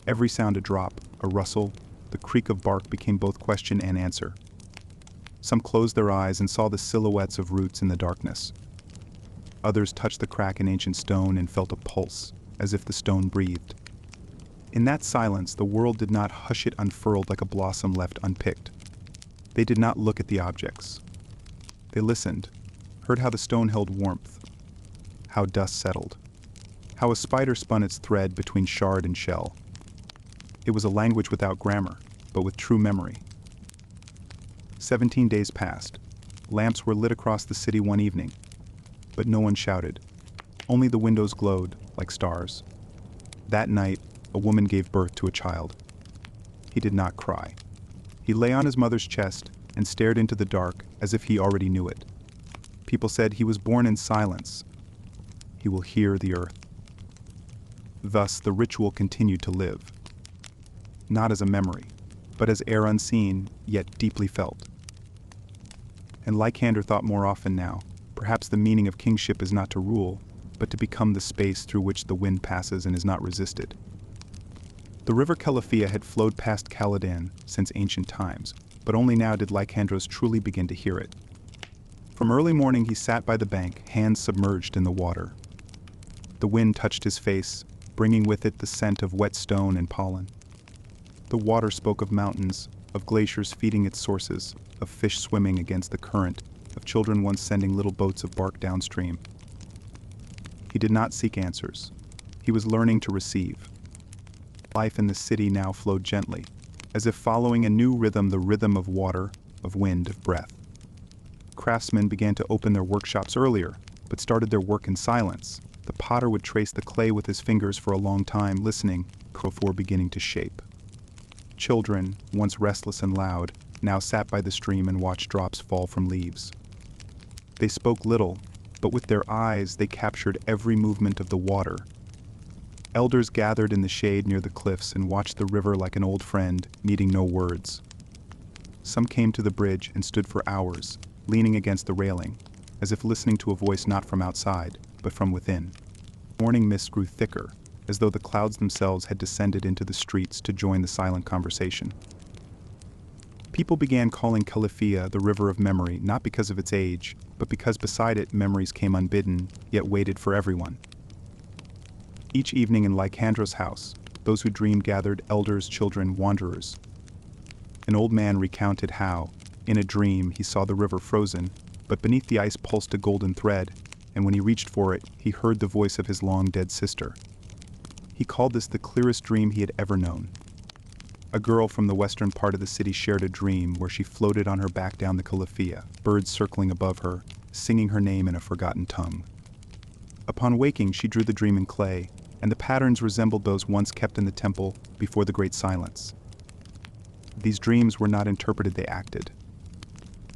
Every sound a drop, a rustle, the creak of bark became both question and answer. Some closed their eyes and saw the silhouettes of roots in the darkness. Others touched the crack in ancient stone and felt a pulse, as if the stone breathed. In that silence, the world did not hush it unfurled like a blossom left unpicked. They did not look at the objects. They listened, heard how the stone held warmth, how dust settled, how a spider spun its thread between shard and shell. It was a language without grammar, but with true memory. 17 days passed. Lamps were lit across the city one evening, but no one shouted. Only the windows glowed like stars. That night, a woman gave birth to a child. He did not cry. He lay on his mother's chest and stared into the dark as if he already knew it. People said he was born in silence. He will hear the earth. Thus, the ritual continued to live. Not as a memory, but as air unseen, yet deeply felt. And Lycander thought more often now, perhaps the meaning of kingship is not to rule, but to become the space through which the wind passes and is not resisted. The river Calafia had flowed past Caladan since ancient times, but only now did Lycandros truly begin to hear it. From early morning he sat by the bank, hands submerged in the water. The wind touched his face, bringing with it the scent of wet stone and pollen. The water spoke of mountains, of glaciers feeding its sources, of fish swimming against the current, of children once sending little boats of bark downstream. He did not seek answers. He was learning to receive. Life in the city now flowed gently, as if following a new rhythm, the rhythm of water, of wind, of breath. Craftsmen began to open their workshops earlier, but started their work in silence. The potter would trace the clay with his fingers for a long time, listening before beginning to shape. Children, once restless and loud, now sat by the stream and watched drops fall from leaves. They spoke little, but with their eyes they captured every movement of the water. Elders gathered in the shade near the cliffs and watched the river like an old friend, needing no words. Some came to the bridge and stood for hours, leaning against the railing, as if listening to a voice not from outside, but from within. Morning mist grew thicker, as though the clouds themselves had descended into the streets to join the silent conversation. People began calling Calafia the river of memory, not because of its age, but because beside it memories came unbidden, yet waited for everyone. Each evening in Lycandros' house, those who dreamed gathered: elders, children, wanderers. An old man recounted how, in a dream, he saw the river frozen, but beneath the ice pulsed a golden thread, and when he reached for it, he heard the voice of his long-dead sister. He called this the clearest dream he had ever known. A girl from the western part of the city shared a dream where she floated on her back down the Calafia, birds circling above her, singing her name in a forgotten tongue. Upon waking, she drew the dream in clay, and the patterns resembled those once kept in the temple before the Great Silence. These dreams were not interpreted, they acted.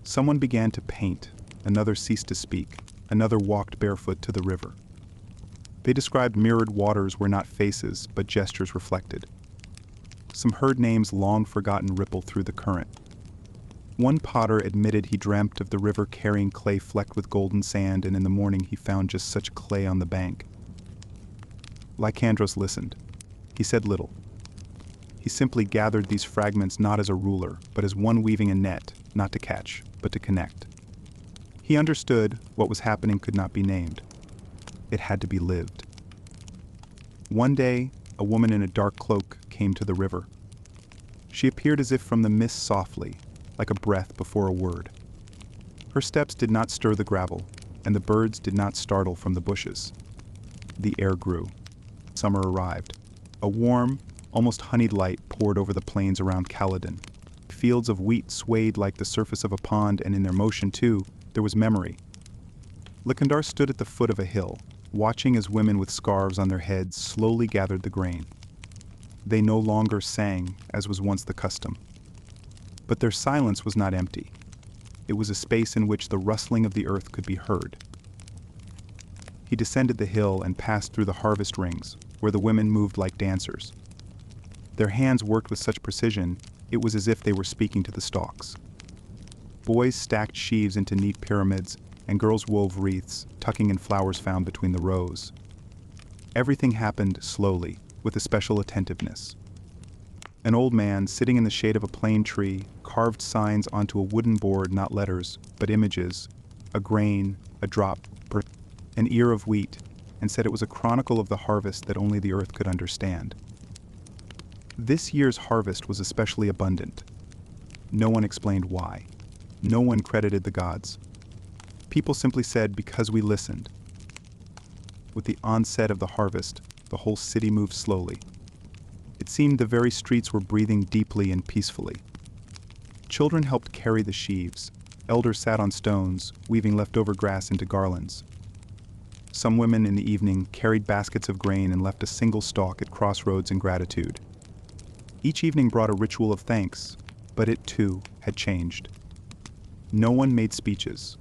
Someone began to paint, another ceased to speak, another walked barefoot to the river. They described mirrored waters where not faces, but gestures reflected. Some heard names long forgotten ripple through the current. One potter admitted he dreamt of the river carrying clay flecked with golden sand, and in the morning he found just such clay on the bank. Lycandros listened. He said little. He simply gathered these fragments not as a ruler, but as one weaving a net, not to catch, but to connect. He understood what was happening could not be named. It had to be lived. One day, a woman in a dark cloak came to the river. She appeared as if from the mist softly, like a breath before a word. Her steps did not stir the gravel, and the birds did not startle from the bushes. The air grew. Summer arrived. A warm, almost honeyed light poured over the plains around Caledon. Fields of wheat swayed like the surface of a pond, and in their motion, too, there was memory. Lykandar stood at the foot of a hill, watching as women with scarves on their heads slowly gathered the grain. They no longer sang, as was once the custom. But their silence was not empty. It was a space in which the rustling of the earth could be heard. He descended the hill and passed through the harvest rings, where the women moved like dancers. Their hands worked with such precision, it was as if they were speaking to the stalks. Boys stacked sheaves into neat pyramids, and girls wove wreaths, tucking in flowers found between the rows. Everything happened slowly, with a special attentiveness. An old man, sitting in the shade of a plane tree, carved signs onto a wooden board, not letters, but images, a grain, a drop, an ear of wheat, and said it was a chronicle of the harvest that only the earth could understand. This year's harvest was especially abundant. No one explained why. No one credited the gods. People simply said, because we listened. With the onset of the harvest, the whole city moved slowly. It seemed the very streets were breathing deeply and peacefully. Children helped carry the sheaves. Elders sat on stones, weaving leftover grass into garlands. Some women in the evening carried baskets of grain and left a single stalk at crossroads in gratitude. Each evening brought a ritual of thanks, but it, too, had changed. No one made speeches.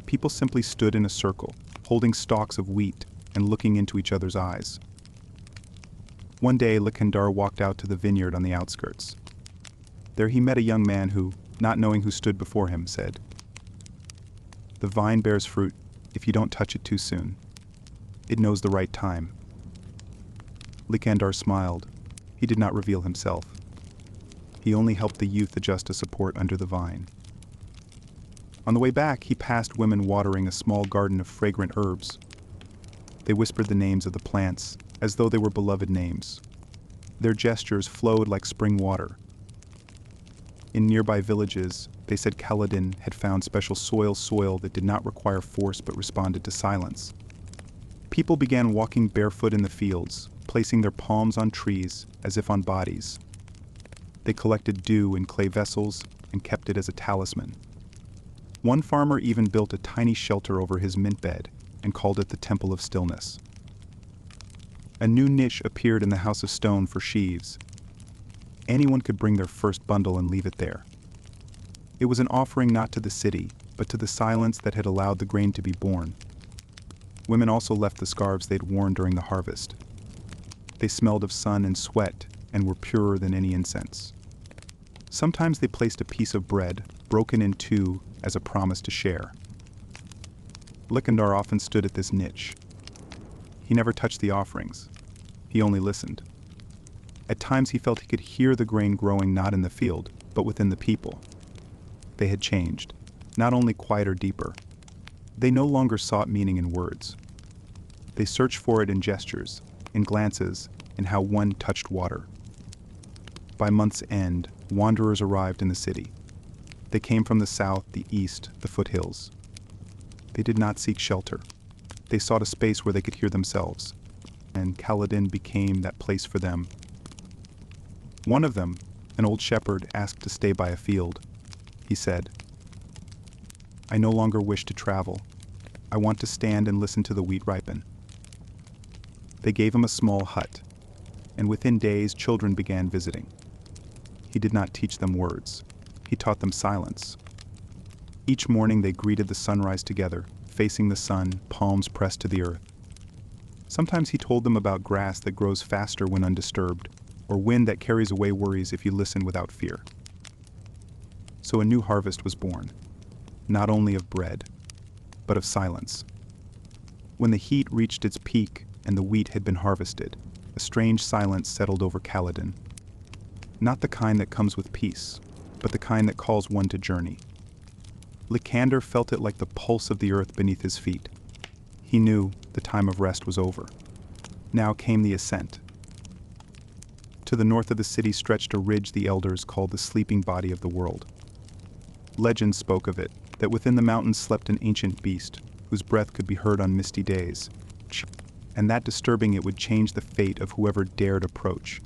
People simply stood in a circle, holding stalks of wheat and looking into each other's eyes. One day, Lykandar walked out to the vineyard on the outskirts. There he met a young man who, not knowing who stood before him, said, "The vine bears fruit if you don't touch it too soon. It knows the right time." Lykandar smiled. He did not reveal himself. He only helped the youth adjust a support under the vine. On the way back, he passed women watering a small garden of fragrant herbs. They whispered the names of the plants, as though they were beloved names. Their gestures flowed like spring water. In nearby villages, they said Caledon had found special soil that did not require force but responded to silence. People began walking barefoot in the fields, placing their palms on trees as if on bodies. They collected dew in clay vessels and kept it as a talisman. One farmer even built a tiny shelter over his mint bed and called it the Temple of Stillness. A new niche appeared in the house of stone for sheaves. Anyone could bring their first bundle and leave it there. It was an offering not to the city, but to the silence that had allowed the grain to be born. Women also left the scarves they'd worn during the harvest. They smelled of sun and sweat and were purer than any incense. Sometimes they placed a piece of bread, broken in two, as a promise to share. Lykandar often stood at this niche. He never touched the offerings. He only listened. At times he felt he could hear the grain growing not in the field, but within the people. They had changed, not only quieter, deeper. They no longer sought meaning in words. They searched for it in gestures, in glances, in how one touched water. By month's end, wanderers arrived in the city. They came from the south, the east, the foothills. They did not seek shelter. They sought a space where they could hear themselves, and Caledon became that place for them. One of them, an old shepherd, asked to stay by a field. He said, "I no longer wish to travel. I want to stand and listen to the wheat ripen." They gave him a small hut, and within days children began visiting. He did not teach them words. He taught them silence. Each morning they greeted the sunrise together, facing the sun, palms pressed to the earth. Sometimes he told them about grass that grows faster when undisturbed, or wind that carries away worries if you listen without fear. So a new harvest was born, not only of bread, but of silence. When the heat reached its peak and the wheat had been harvested, a strange silence settled over Caledon. Not the kind that comes with peace, but the kind that calls one to journey. Lykandar felt it like the pulse of the earth beneath his feet. He knew the time of rest was over. Now came the ascent. To the north of the city stretched a ridge the elders called the sleeping body of the world. Legend spoke of it, that within the mountains slept an ancient beast, whose breath could be heard on misty days, and that disturbing it would change the fate of whoever dared approach.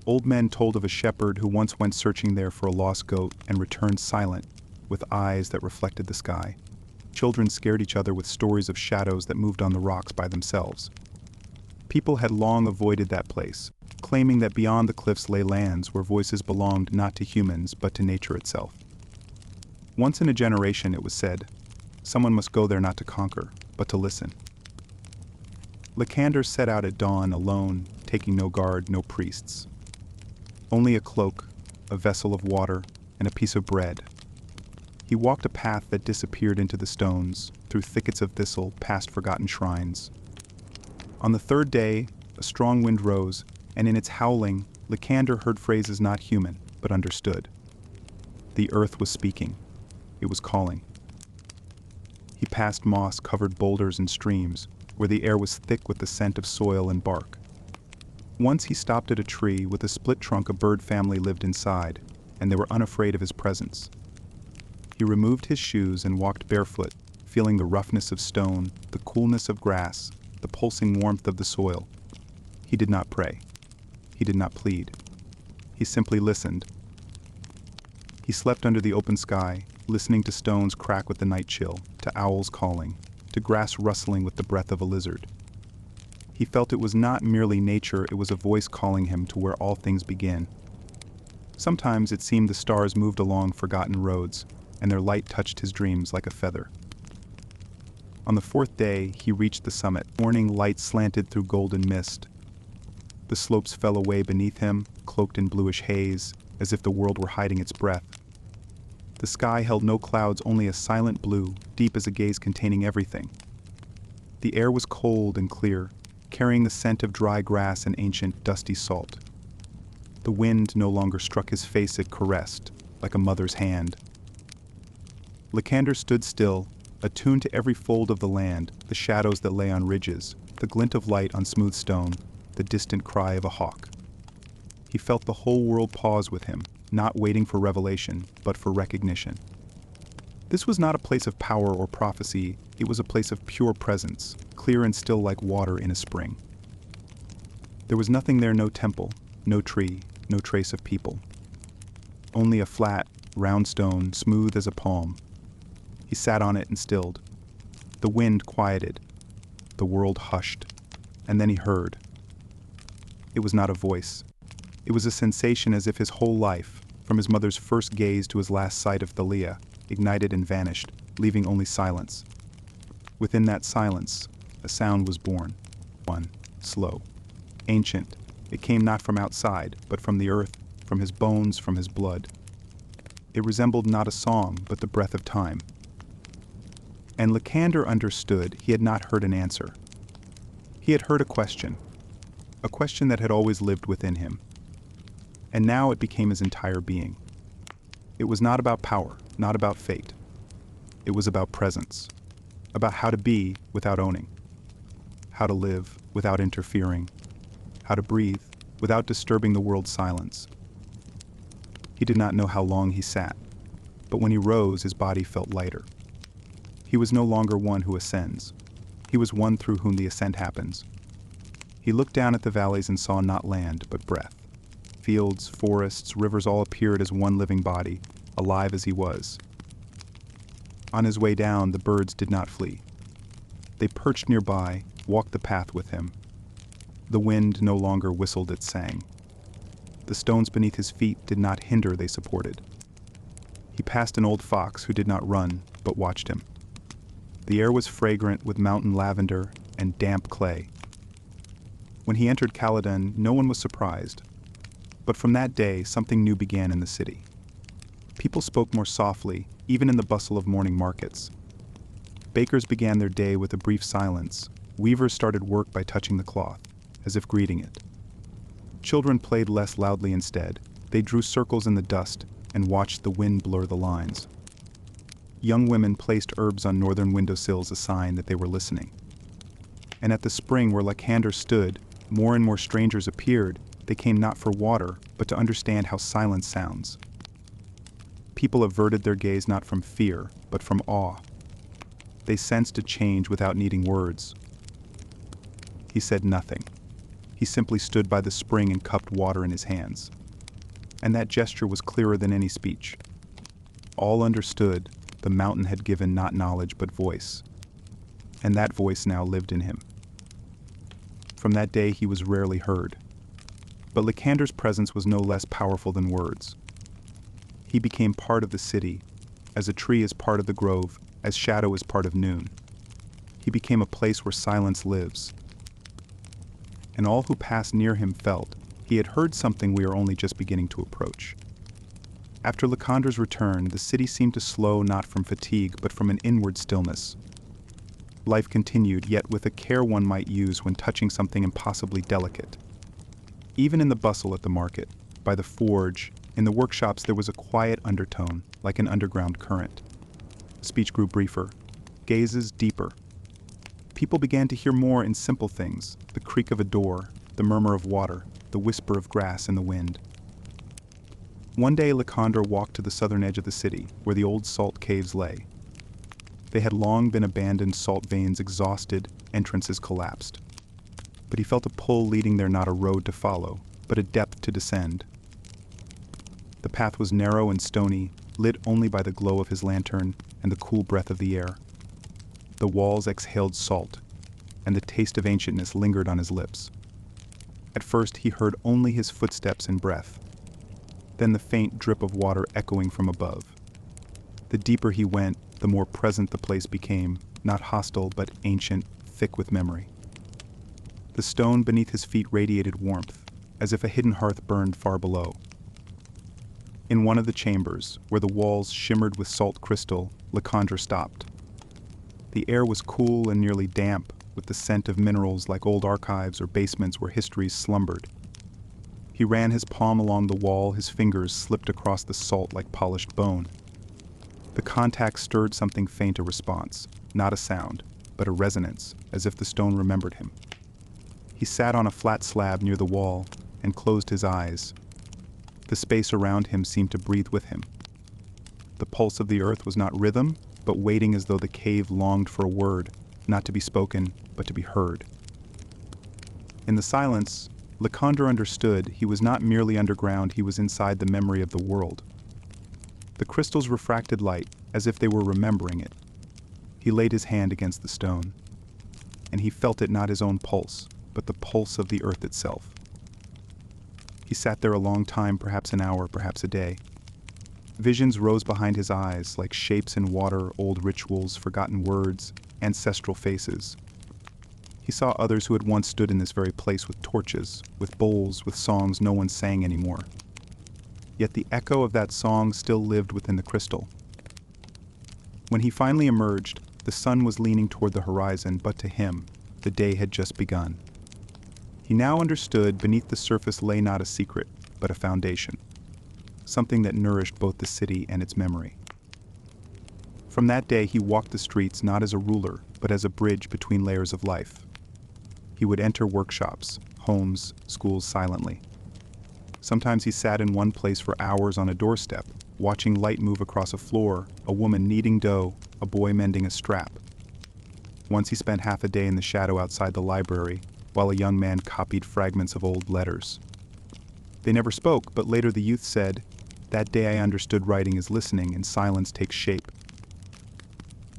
Old men told of a shepherd who once went searching there for a lost goat and returned silent, with eyes that reflected the sky. Children scared each other with stories of shadows that moved on the rocks by themselves. People had long avoided that place, claiming that beyond the cliffs lay lands where voices belonged not to humans but to nature itself. Once in a generation, it was said, someone must go there not to conquer, but to listen. Lycander set out at dawn alone, taking no guard, no priests. Only a cloak, a vessel of water, and a piece of bread. He walked a path that disappeared into the stones, through thickets of thistle, past forgotten shrines. On the third day, a strong wind rose, and in its howling, Lycander heard phrases not human, but understood. The earth was speaking. It was calling. He passed moss-covered boulders and streams, where the air was thick with the scent of soil and bark. Once he stopped at a tree with a split trunk a bird family lived inside, and they were unafraid of his presence. He removed his shoes and walked barefoot, feeling the roughness of stone, the coolness of grass, the pulsing warmth of the soil. He did not pray. He did not plead. He simply listened. He slept under the open sky, listening to stones crack with the night chill, to owls calling, to grass rustling with the breath of a lizard. He felt it was not merely nature, it was a voice calling him to where all things begin. Sometimes it seemed the stars moved along forgotten roads, and their light touched his dreams like a feather. On the fourth day, he reached the summit. Morning light slanted through golden mist. The slopes fell away beneath him, cloaked in bluish haze, as if the world were hiding its breath. The sky held no clouds, only a silent blue, deep as a gaze containing everything. The air was cold and clear, carrying the scent of dry grass and ancient, dusty salt. The wind no longer struck his face, it caressed, like a mother's hand. Lycander stood still, attuned to every fold of the land, the shadows that lay on ridges, the glint of light on smooth stone, the distant cry of a hawk. He felt the whole world pause with him, not waiting for revelation, but for recognition. This was not a place of power or prophecy, it was a place of pure presence, clear and still like water in a spring. There was nothing there, no temple, no tree, no trace of people. Only a flat, round stone, smooth as a palm. He sat on it and stilled. The wind quieted. The world hushed. And then he heard. It was not a voice. It was a sensation as if his whole life, from his mother's first gaze to his last sight of Thalia, ignited and vanished, leaving only silence. Within that silence, a sound was born. One, slow, ancient. It came not from outside, but from the earth, from his bones, from his blood. It resembled not a song, but the breath of time. And Lycander understood he had not heard an answer. He had heard a question that had always lived within him. And now it became his entire being. It was not about power, not about fate. It was about presence, about how to be without owning, how to live without interfering, how to breathe without disturbing the world's silence. He did not know how long he sat, but when he rose, his body felt lighter. He was no longer one who ascends. He was one through whom the ascent happens. He looked down at the valleys and saw not land, but breath. Fields, forests, rivers all appeared as one living body, alive as he was. On his way down, the birds did not flee. They perched nearby, walked the path with him. The wind no longer whistled, it sang. The stones beneath his feet did not hinder, they supported. He passed an old fox who did not run, but watched him. The air was fragrant with mountain lavender and damp clay. When he entered Caledon, no one was surprised. But from that day, something new began in the city. People spoke more softly, even in the bustle of morning markets. Bakers began their day with a brief silence. Weavers started work by touching the cloth, as if greeting it. Children played less loudly instead. They drew circles in the dust and watched the wind blur the lines. Young women placed herbs on northern windowsills, a sign that they were listening. And at the spring where Lycander stood, more and more strangers appeared. They came not for water, but to understand how silence sounds. People averted their gaze not from fear, but from awe. They sensed a change without needing words. He said nothing. He simply stood by the spring and cupped water in his hands. And that gesture was clearer than any speech. All understood the mountain had given not knowledge but voice. And that voice now lived in him. From that day he was rarely heard. But Lycander's presence was no less powerful than words. He became part of the city, as a tree is part of the grove, as shadow is part of noon. He became a place where silence lives. And all who passed near him felt he had heard something we are only just beginning to approach. After Lycander's return, the city seemed to slow not from fatigue but from an inward stillness. Life continued, yet with a care one might use when touching something impossibly delicate. Even in the bustle at the market, by the forge, in the workshops there was a quiet undertone, like an underground current. Speech grew briefer, gazes deeper. People began to hear more in simple things, the creak of a door, the murmur of water, the whisper of grass in the wind. One day Lycander walked to the southern edge of the city, where the old salt caves lay. They had long been abandoned salt veins exhausted, entrances collapsed. But he felt a pull leading there, not a road to follow, but a depth to descend. The path was narrow and stony, lit only by the glow of his lantern and the cool breath of the air. The walls exhaled salt, and the taste of ancientness lingered on his lips. At first he heard only his footsteps and breath, then the faint drip of water echoing from above. The deeper he went, the more present the place became, not hostile but ancient, thick with memory. The stone beneath his feet radiated warmth, as if a hidden hearth burned far below. In one of the chambers, where the walls shimmered with salt crystal, Lycander stopped. The air was cool and nearly damp, with the scent of minerals like old archives or basements where histories slumbered. He ran his palm along the wall, his fingers slipped across the salt like polished bone. The contact stirred something faint, a response, not a sound, but a resonance, as if the stone remembered him. He sat on a flat slab near the wall and closed his eyes. The space around him seemed to breathe with him. The pulse of the earth was not rhythm, but waiting as though the cave longed for a word, not to be spoken, but to be heard. In the silence, Lycander understood he was not merely underground, he was inside the memory of the world. The crystals refracted light, as if they were remembering it. He laid his hand against the stone, and he felt it not his own pulse, but the pulse of the earth itself. He sat there a long time, perhaps an hour, perhaps a day. Visions rose behind his eyes, like shapes in water, old rituals, forgotten words, ancestral faces. He saw others who had once stood in this very place with torches, with bowls, with songs no one sang anymore. Yet the echo of that song still lived within the crystal. When he finally emerged, the sun was leaning toward the horizon, but to him, the day had just begun. He now understood beneath the surface lay not a secret, but a foundation, something that nourished both the city and its memory. From that day he walked the streets not as a ruler, but as a bridge between layers of life. He would enter workshops, homes, schools silently. Sometimes he sat in one place for hours on a doorstep, watching light move across a floor, a woman kneading dough, a boy mending a strap. Once he spent half a day in the shadow outside the library, while a young man copied fragments of old letters. They never spoke, but later the youth said, "That day I understood writing is listening and silence takes shape."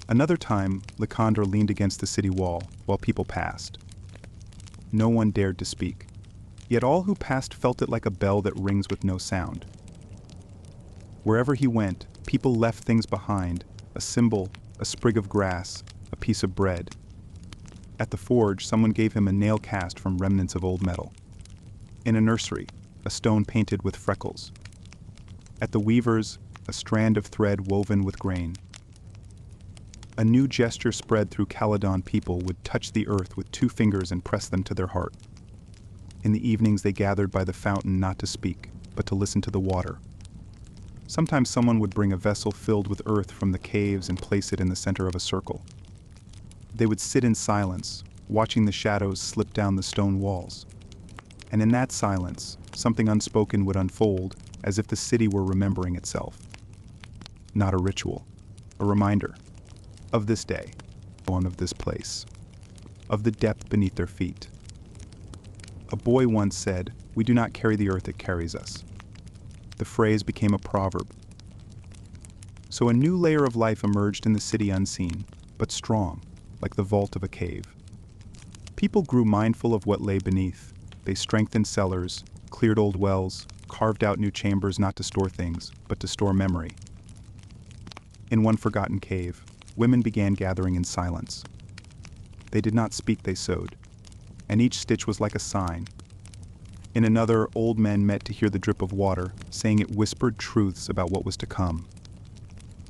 Another time, Lycander leaned against the city wall while people passed. No one dared to speak, yet all who passed felt it like a bell that rings with no sound. Wherever he went, people left things behind, a symbol, a sprig of grass, a piece of bread. At the forge, someone gave him a nail cast from remnants of old metal. In a nursery, a stone painted with freckles. At the weaver's, a strand of thread woven with grain. A new gesture spread through Caledon. People would touch the earth with 2 fingers and press them to their heart. In the evenings they gathered by the fountain not to speak, but to listen to the water. Sometimes someone would bring a vessel filled with earth from the caves and place it in the center of a circle. They would sit in silence, watching the shadows slip down the stone walls. And in that silence, something unspoken would unfold, as if the city were remembering itself. Not a ritual, a reminder of this day, one of this place, of the depth beneath their feet. A boy once said, "We do not carry the earth, it carries us." The phrase became a proverb. So a new layer of life emerged in the city unseen, but strong, like the vault of a cave. People grew mindful of what lay beneath. They strengthened cellars, cleared old wells, carved out new chambers not to store things, but to store memory. In one forgotten cave, women began gathering in silence. They did not speak, they sewed, and each stitch was like a sign. In another, old men met to hear the drip of water, saying it whispered truths about what was to come.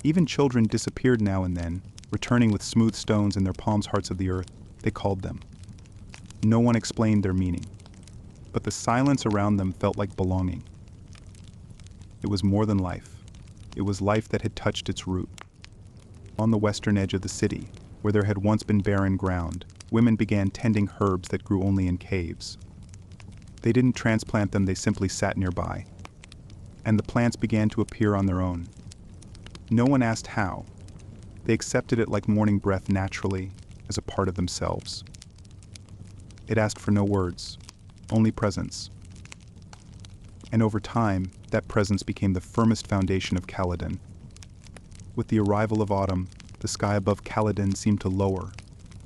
Even children disappeared now and then, returning with smooth stones in their palms, hearts of the earth. They called them. No one explained their meaning, but the silence around them felt like belonging. It was more than life. It was life that had touched its root. On the western edge of the city, where there had once been barren ground, women began tending herbs that grew only in caves. They didn't transplant them, they simply sat nearby. And the plants began to appear on their own. No one asked how. They accepted it like morning breath naturally, as a part of themselves. It asked for no words, only presence. And over time, that presence became the firmest foundation of Caledon. With the arrival of autumn, the sky above Caledon seemed to lower,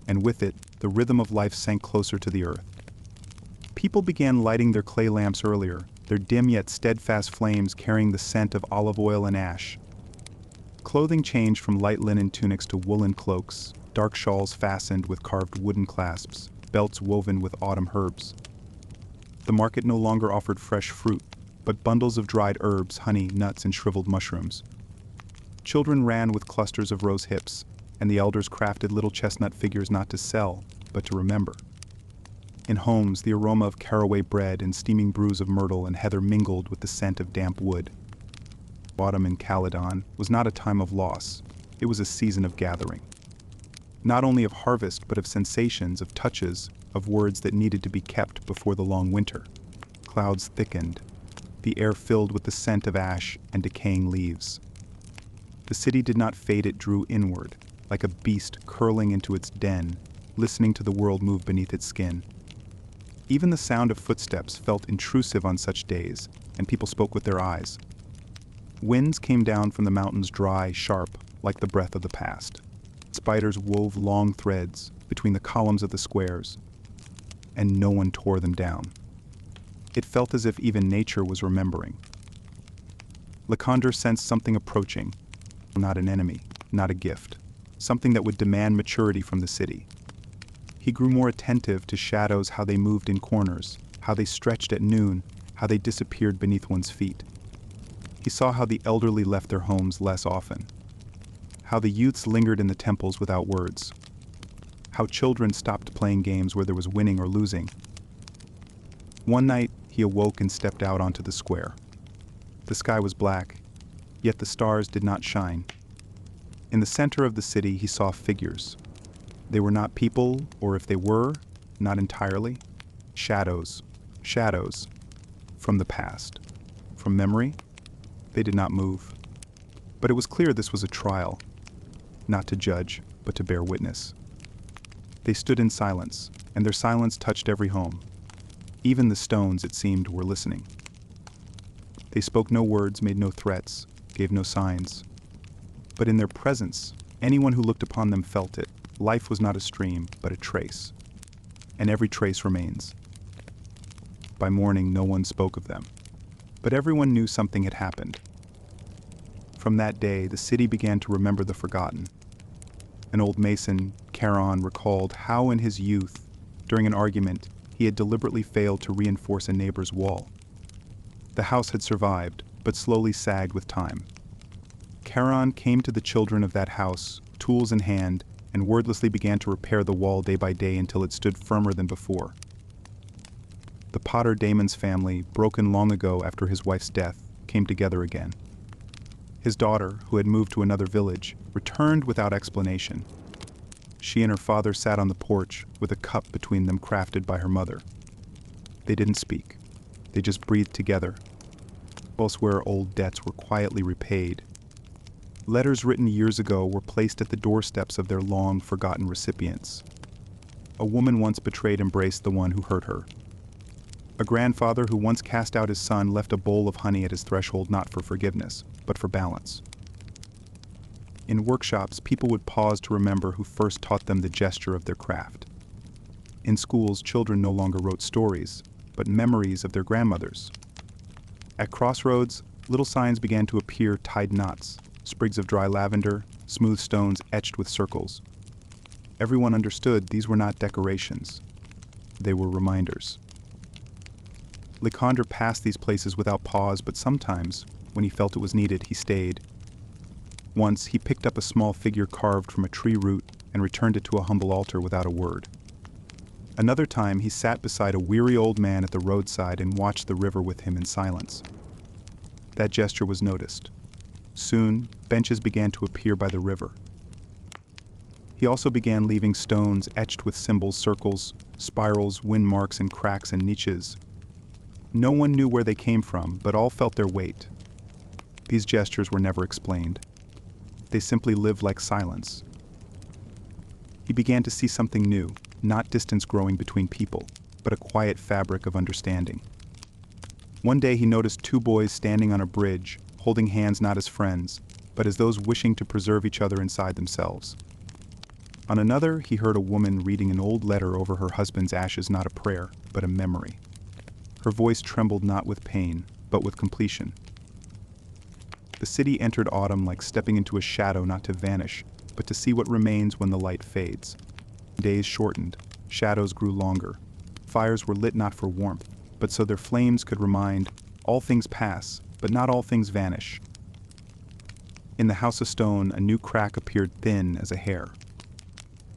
and with it, the rhythm of life sank closer to the earth. People began lighting their clay lamps earlier, their dim yet steadfast flames carrying the scent of olive oil and ash. Clothing changed from light linen tunics to woolen cloaks, dark shawls fastened with carved wooden clasps, belts woven with autumn herbs. The market no longer offered fresh fruit, but bundles of dried herbs, honey, nuts, and shriveled mushrooms. Children ran with clusters of rose hips, and the elders crafted little chestnut figures not to sell, but to remember. In homes, the aroma of caraway bread and steaming brews of myrtle and heather mingled with the scent of damp wood. Autumn in Caledon was not a time of loss, it was a season of gathering. Not only of harvest, but of sensations, of touches, of words that needed to be kept before the long winter. Clouds thickened, the air filled with the scent of ash and decaying leaves. The city did not fade, it drew inward, like a beast curling into its den, listening to the world move beneath its skin. Even the sound of footsteps felt intrusive on such days, and people spoke with their eyes. Winds came down from the mountains dry, sharp, like the breath of the past. Spiders wove long threads between the columns of the squares, and no one tore them down. It felt as if even nature was remembering. Lycander sensed something approaching, not an enemy, not a gift, something that would demand maturity from the city. He grew more attentive to shadows, how they moved in corners, how they stretched at noon, how they disappeared beneath one's feet. He saw how the elderly left their homes less often, how the youths lingered in the temples without words, how children stopped playing games where there was winning or losing. One night, he awoke and stepped out onto the square. The sky was black, yet the stars did not shine. In the center of the city, he saw figures. They were not people, or if they were, not entirely. Shadows. Shadows. From the past. From memory. They did not move. But it was clear this was a trial. Not to judge, but to bear witness. They stood in silence, and their silence touched every home. Even the stones, it seemed, were listening. They spoke no words, made no threats, gave no signs. But in their presence, anyone who looked upon them felt it. Life was not a stream, but a trace. And every trace remains. By morning, no one spoke of them. But everyone knew something had happened. From that day, the city began to remember the forgotten. An old mason, Charon, recalled how in his youth, during an argument, he had deliberately failed to reinforce a neighbor's wall. The house had survived, but slowly sagged with time. Charon came to the children of that house, tools in hand, and wordlessly began to repair the wall day by day until it stood firmer than before. The potter Damon's family, broken long ago after his wife's death, came together again. His daughter, who had moved to another village, returned without explanation. She and her father sat on the porch with a cup between them crafted by her mother. They didn't speak. They just breathed together. Elsewhere, old debts were quietly repaid. Letters written years ago were placed at the doorsteps of their long-forgotten recipients. A woman once betrayed embraced the one who hurt her. A grandfather who once cast out his son left a bowl of honey at his threshold not for forgiveness, but for balance. In workshops, people would pause to remember who first taught them the gesture of their craft. In schools, children no longer wrote stories, but memories of their grandmothers. At crossroads, little signs began to appear tied knots, sprigs of dry lavender, smooth stones etched with circles. Everyone understood these were not decorations. They were reminders. Lycander passed these places without pause, but sometimes, when he felt it was needed, he stayed. Once, he picked up a small figure carved from a tree root and returned it to a humble altar without a word. Another time, he sat beside a weary old man at the roadside and watched the river with him in silence. That gesture was noticed. Soon, benches began to appear by the river. He also began leaving stones etched with symbols, circles, spirals, wind marks, and cracks and niches. No one knew where they came from, but all felt their weight. These gestures were never explained. They simply lived like silence. He began to see something new, not distance growing between people, but a quiet fabric of understanding. One day he noticed two boys standing on a bridge, holding hands not as friends, but as those wishing to preserve each other inside themselves. On another, he heard a woman reading an old letter over her husband's ashes, not a prayer, but a memory. Her voice trembled not with pain, but with completion. The city entered autumn like stepping into a shadow, not to vanish, but to see what remains when the light fades. Days shortened, shadows grew longer. Fires were lit not for warmth, but so their flames could remind, all things pass, but not all things vanish. In the house of stone, a new crack appeared thin as a hair.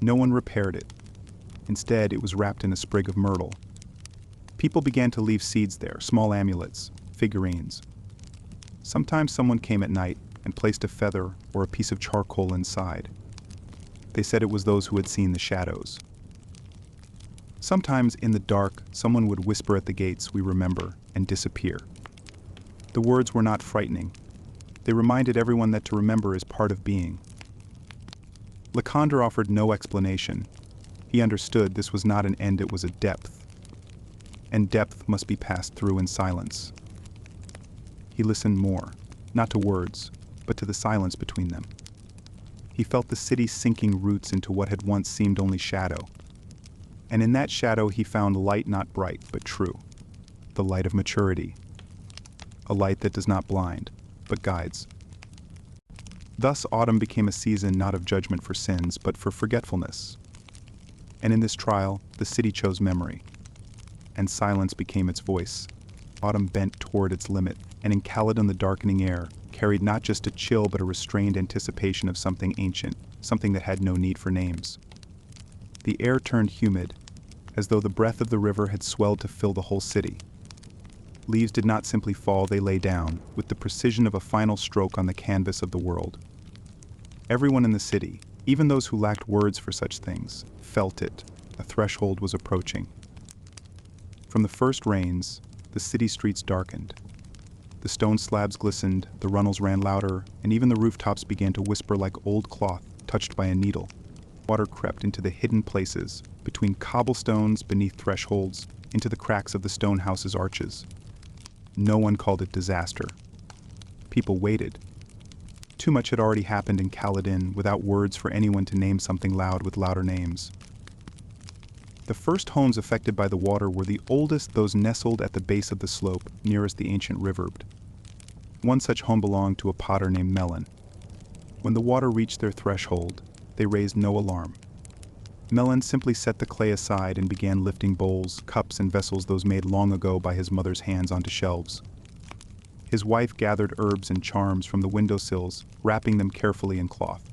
No one repaired it. Instead, it was wrapped in a sprig of myrtle. People began to leave seeds there, small amulets, figurines. Sometimes someone came at night and placed a feather or a piece of charcoal inside. They said it was those who had seen the shadows. Sometimes in the dark, someone would whisper at the gates, "We remember," and disappear. The words were not frightening. They reminded everyone that to remember is part of being. Lycander offered no explanation. He understood this was not an end, it was a depth. And depth must be passed through in silence. He listened more, not to words, but to the silence between them. He felt the city sinking roots into what had once seemed only shadow. And in that shadow he found light not bright, but true. The light of maturity. A light that does not blind, but guides. Thus autumn became a season not of judgment for sins, but for forgetfulness. And in this trial, the city chose memory. And silence became its voice. Autumn bent toward its limit, and in Caledon the darkening air carried not just a chill but a restrained anticipation of something ancient, something that had no need for names. The air turned humid, as though the breath of the river had swelled to fill the whole city. Leaves did not simply fall, they lay down, with the precision of a final stroke on the canvas of the world. Everyone in the city, even those who lacked words for such things, felt it. A threshold was approaching. From the first rains, the city streets darkened. The stone slabs glistened, the runnels ran louder, and even the rooftops began to whisper like old cloth touched by a needle. Water crept into the hidden places, between cobblestones, beneath thresholds, into the cracks of the stone house's arches. No one called it disaster. People waited. Too much had already happened in Caledon without words for anyone to name something loud with louder names. The first homes affected by the water were the oldest, those nestled at the base of the slope nearest the ancient river. One such home belonged to a potter named Melon. When the water reached their threshold, they raised no alarm. Melon simply set the clay aside and began lifting bowls, cups, and vessels those made long ago by his mother's hands onto shelves. His wife gathered herbs and charms from the windowsills, wrapping them carefully in cloth.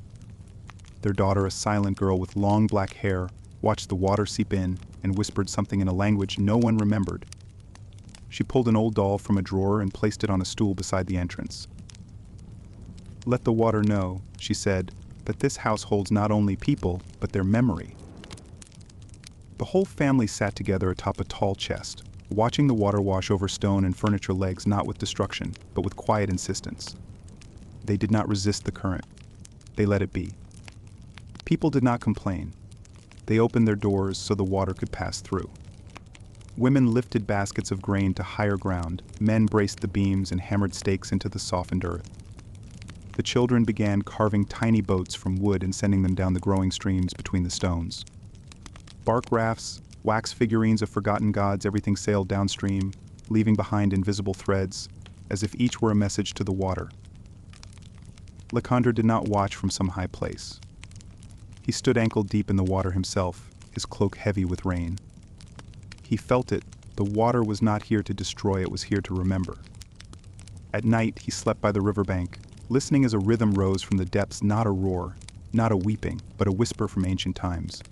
Their daughter, a silent girl with long black hair, watched the water seep in and whispered something in a language no one remembered. She pulled an old doll from a drawer and placed it on a stool beside the entrance. "Let the water know," she said, that this house holds not only people, but their memory. The whole family sat together atop a tall chest, watching the water wash over stone and furniture legs, not with destruction, but with quiet insistence. They did not resist the current. They let it be. People did not complain. They opened their doors so the water could pass through. Women lifted baskets of grain to higher ground, men braced the beams and hammered stakes into the softened earth. The children began carving tiny boats from wood and sending them down the growing streams between the stones. Bark rafts, wax figurines of forgotten gods, everything sailed downstream, leaving behind invisible threads, as if each were a message to the water. Lycander did not watch from some high place. He stood ankle-deep in the water himself, his cloak heavy with rain. He felt it. The water was not here to destroy, it was here to remember. At night, he slept by the riverbank, listening as a rhythm rose from the depths, not a roar, not a weeping, but a whisper from ancient times.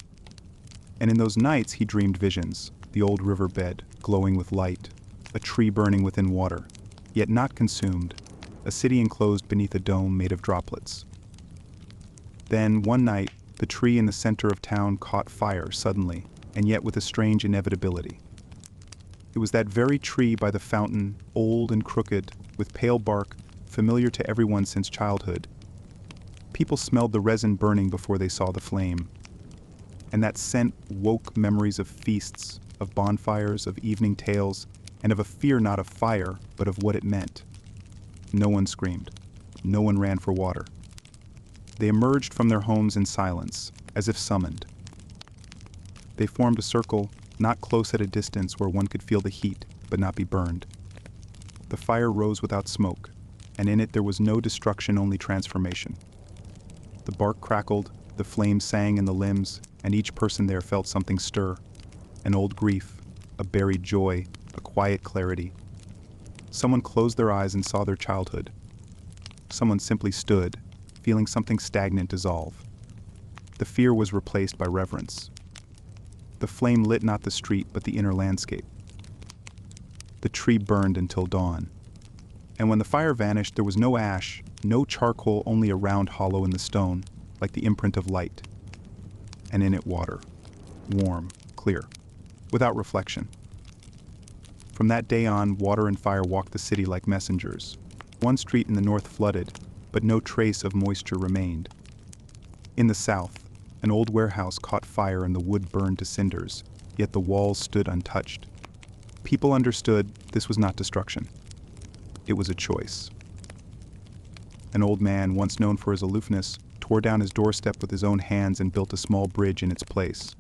And in those nights, he dreamed visions, the old river bed, glowing with light, a tree burning within water, yet not consumed, a city enclosed beneath a dome made of droplets. Then, one night, the tree in the center of town caught fire suddenly, and yet with a strange inevitability. It was that very tree by the fountain, old and crooked, with pale bark, familiar to everyone since childhood. People smelled the resin burning before they saw the flame. And that scent woke memories of feasts, of bonfires, of evening tales, and of a fear not of fire, but of what it meant. No one screamed. No one ran for water. They emerged from their homes in silence, as if summoned. They formed a circle, not close at a distance where one could feel the heat, but not be burned. The fire rose without smoke, and in it there was no destruction, only transformation. The bark crackled, the flames sang in the limbs, and each person there felt something stir. An old grief, a buried joy, a quiet clarity. Someone closed their eyes and saw their childhood. Someone simply stood, feeling something stagnant dissolve. The fear was replaced by reverence. The flame lit not the street, but the inner landscape. The tree burned until dawn. And when the fire vanished, there was no ash, no charcoal, only a round hollow in the stone, like the imprint of light. And in it water, warm, clear, without reflection. From that day on, water and fire walked the city like messengers. One street in the north flooded, but no trace of moisture remained. In the south, an old warehouse caught fire and the wood burned to cinders, yet the walls stood untouched. People understood this was not destruction. It was a choice. An old man, once known for his aloofness, tore down his doorstep with his own hands and built a small bridge in its place.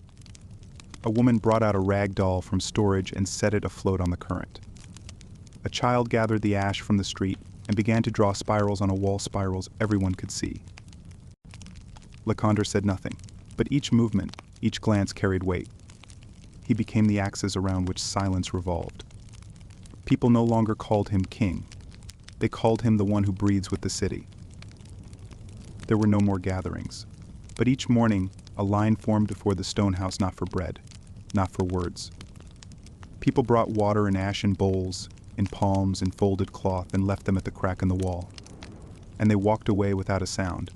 A woman brought out a rag doll from storage and set it afloat on the current. A child gathered the ash from the street and began to draw spirals on a wall, spirals everyone could see. Lycander said nothing, but each movement, each glance carried weight. He became the axis around which silence revolved. People no longer called him king. They called him the one who breathes with the city. There were no more gatherings, but each morning a line formed before the stone house, not for bread, not for words. People brought water in ashen bowls, in palms, in folded cloth, and left them at the crack in the wall. And they walked away without a sound.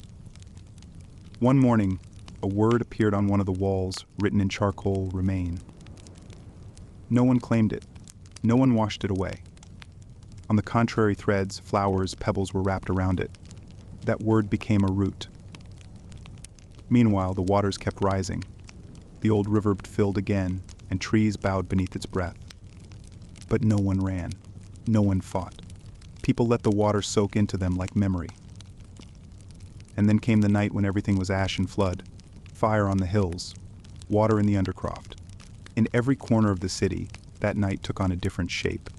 One morning, a word appeared on one of the walls, written in charcoal, "Remain." No one claimed it. No one washed it away. On the contrary, threads, flowers, pebbles were wrapped around it. That word became a root. Meanwhile, the waters kept rising. The old river filled again, and trees bowed beneath its breath. But no one ran. No one fought. People let the water soak into them like memory. And then came the night when everything was ash and flood. Fire on the hills. Water in the undercroft. In every corner of the city, that night took on a different shape.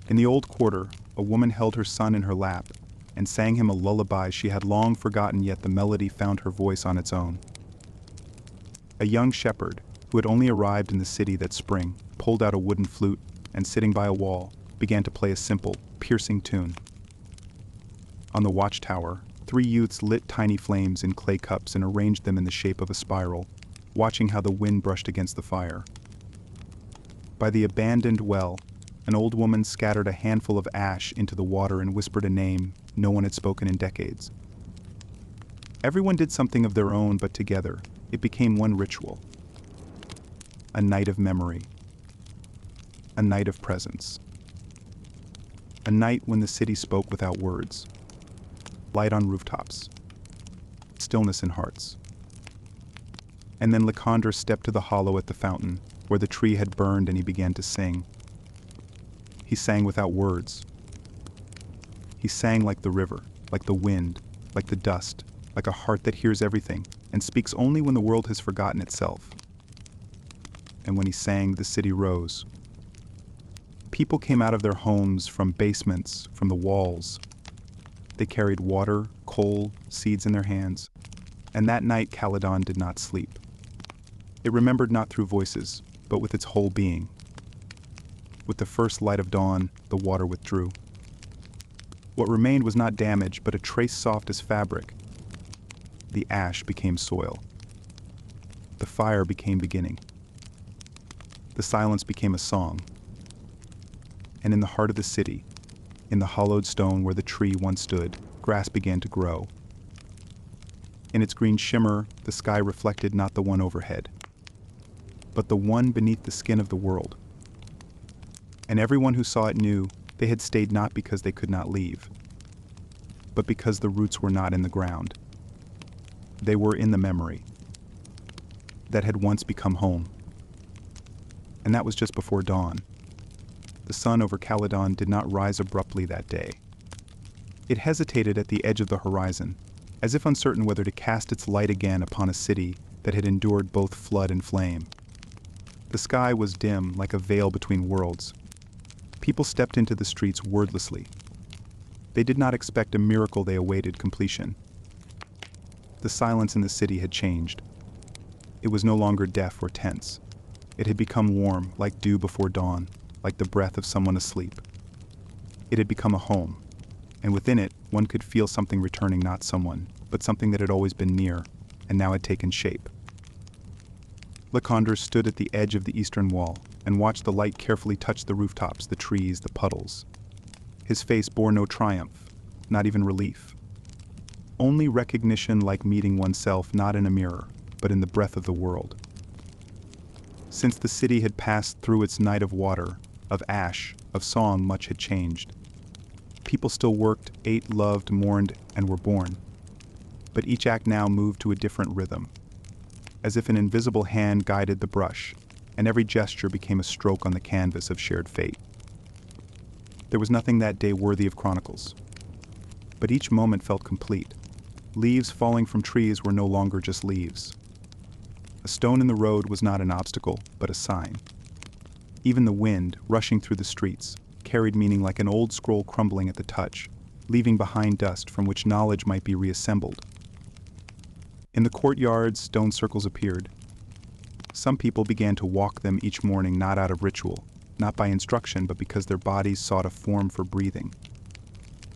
In the old quarter, a woman held her son in her lap and sang him a lullaby she had long forgotten, yet the melody found her voice on its own. A young shepherd, who had only arrived in the city that spring, pulled out a wooden flute and, sitting by a wall, began to play a simple, piercing tune. On the watchtower, 3 youths lit tiny flames in clay cups and arranged them in the shape of a spiral, watching how the wind brushed against the fire. By the abandoned well, an old woman scattered a handful of ash into the water and whispered a name no one had spoken in decades. Everyone did something of their own, but together, it became one ritual. A night of memory. A night of presence. A night when the city spoke without words. Light on rooftops. Stillness in hearts. And then Lycander stepped to the hollow at the fountain, where the tree had burned, and he began to sing. He sang without words. He sang like the river, like the wind, like the dust, like a heart that hears everything and speaks only when the world has forgotten itself. And when he sang, the city rose. People came out of their homes, from basements, from the walls. They carried water, coal, seeds in their hands. And that night Caledon did not sleep. It remembered not through voices, but with its whole being. With the first light of dawn, the water withdrew. What remained was not damage, but a trace soft as fabric. The ash became soil. The fire became beginning. The silence became a song. And in the heart of the city, in the hollowed stone where the tree once stood, grass began to grow. In its green shimmer, the sky reflected not the one overhead, but the one beneath the skin of the world. And everyone who saw it knew they had stayed not because they could not leave, but because the roots were not in the ground. They were in the memory that had once become home. And that was just before dawn. The sun over Caledon did not rise abruptly that day. It hesitated at the edge of the horizon, as if uncertain whether to cast its light again upon a city that had endured both flood and flame. The sky was dim, like a veil between worlds. People stepped into the streets wordlessly. They did not expect a miracle, they awaited completion. The silence in the city had changed. It was no longer deaf or tense. It had become warm, like dew before dawn, like the breath of someone asleep. It had become a home, and within it, one could feel something returning, not someone, but something that had always been near, and now had taken shape. Lycander stood at the edge of the eastern wall, and watched the light carefully touch the rooftops, the trees, the puddles. His face bore no triumph, not even relief. Only recognition, like meeting oneself not in a mirror, but in the breath of the world. Since the city had passed through its night of water, of ash, of song, much had changed. People still worked, ate, loved, mourned, and were born. But each act now moved to a different rhythm, as if an invisible hand guided the brush, and every gesture became a stroke on the canvas of shared fate. There was nothing that day worthy of chronicles, but each moment felt complete. Leaves falling from trees were no longer just leaves. A stone in the road was not an obstacle, but a sign. Even the wind, rushing through the streets, carried meaning like an old scroll crumbling at the touch, leaving behind dust from which knowledge might be reassembled. In the courtyards, stone circles appeared. Some people began to walk them each morning, not out of ritual, not by instruction, but because their bodies sought a form for breathing.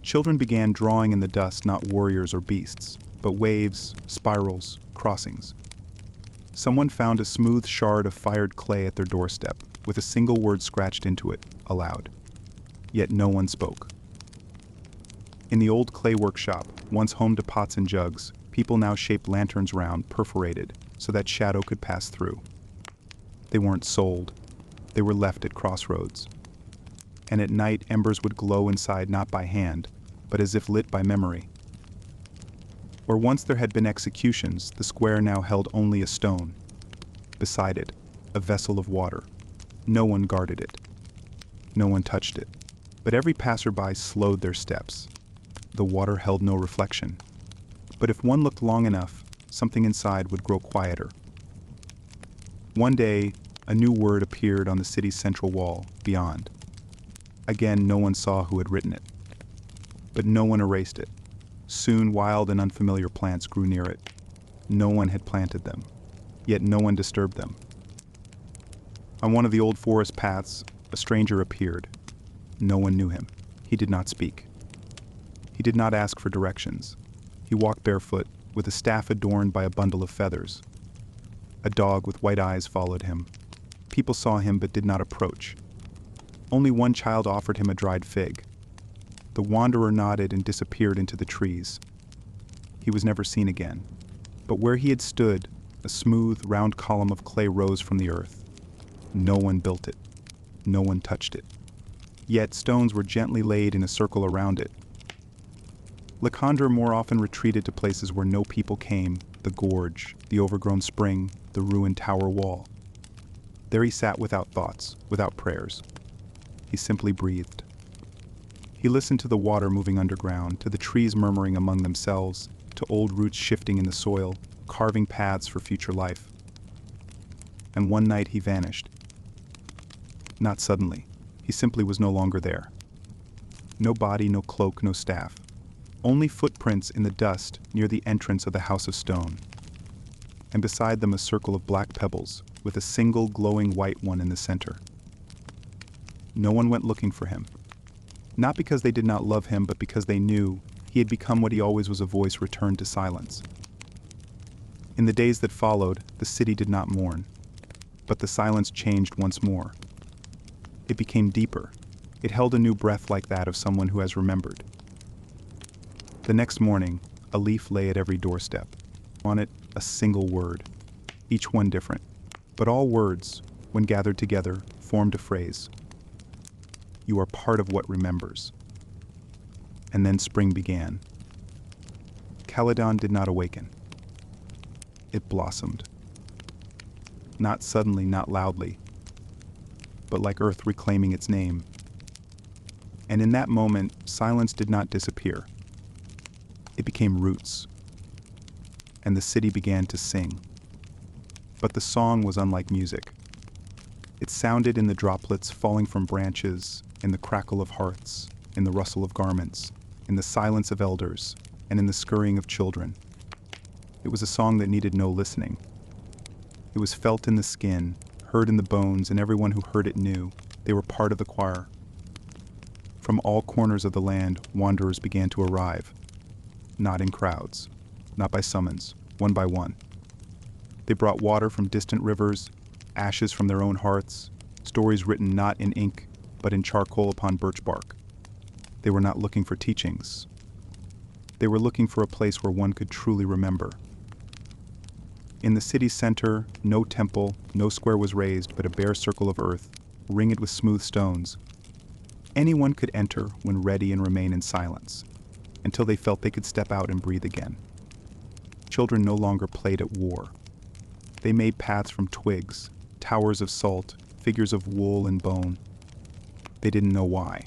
Children began drawing in the dust not warriors or beasts, but waves, spirals, crossings. Someone found a smooth shard of fired clay at their doorstep, with a single word scratched into it, aloud. Yet no one spoke. In the old clay workshop, once home to pots and jugs, people now shaped lanterns round, perforated, so that shadow could pass through. They weren't sold. They were left at crossroads. And at night, embers would glow inside not by hand, but as if lit by memory. Where once there had been executions, the square now held only a stone. Beside it, a vessel of water. No one guarded it. No one touched it. But every passerby slowed their steps. The water held no reflection. But if one looked long enough, something inside would grow quieter. One day, a new word appeared on the city's central wall, beyond. Again, no one saw who had written it. But no one erased it. Soon, wild and unfamiliar plants grew near it. No one had planted them, yet no one disturbed them. On one of the old forest paths, a stranger appeared. No one knew him. He did not speak. He did not ask for directions. He walked barefoot, with a staff adorned by a bundle of feathers. A dog with white eyes followed him. People saw him but did not approach. Only one child offered him a dried fig. The wanderer nodded and disappeared into the trees. He was never seen again. But where he had stood, a smooth, round column of clay rose from the earth. No one built it. No one touched it. Yet stones were gently laid in a circle around it. Lycandra more often retreated to places where no people came, the gorge, the overgrown spring, the ruined tower wall. There he sat without thoughts, without prayers. He simply breathed. He listened to the water moving underground, to the trees murmuring among themselves, to old roots shifting in the soil, carving paths for future life. And one night he vanished. Not suddenly. He simply was no longer there. No body, no cloak, no staff. Only footprints in the dust near the entrance of the House of Stone. And beside them a circle of black pebbles, with a single glowing white one in the center. No one went looking for him. Not because they did not love him, but because they knew he had become what he always was, a voice returned to silence. In the days that followed, the city did not mourn. But the silence changed once more. It became deeper. It held a new breath like that of someone who has remembered. The next morning, a leaf lay at every doorstep. On it, a single word, each one different. But all words, when gathered together, formed a phrase. You are part of what remembers. And then spring began. Caledon did not awaken. It blossomed. Not suddenly, not loudly, but like earth reclaiming its name. And in that moment, silence did not disappear. It became roots. And the city began to sing. But the song was unlike music. It sounded in the droplets falling from branches, in the crackle of hearths, in the rustle of garments, in the silence of elders, and in the scurrying of children. It was a song that needed no listening. It was felt in the skin, heard in the bones, and everyone who heard it knew they were part of the choir. From all corners of the land, wanderers began to arrive. Not in crowds, not by summons, one by one. They brought water from distant rivers, ashes from their own hearths, stories written not in ink, but in charcoal upon birch bark. They were not looking for teachings. They were looking for a place where one could truly remember. In the city's center, no temple, no square was raised, but a bare circle of earth, ringed with smooth stones. Anyone could enter when ready and remain in silence, until they felt they could step out and breathe again. Children no longer played at war. They made paths from twigs, towers of salt, figures of wool and bone. They didn't know why.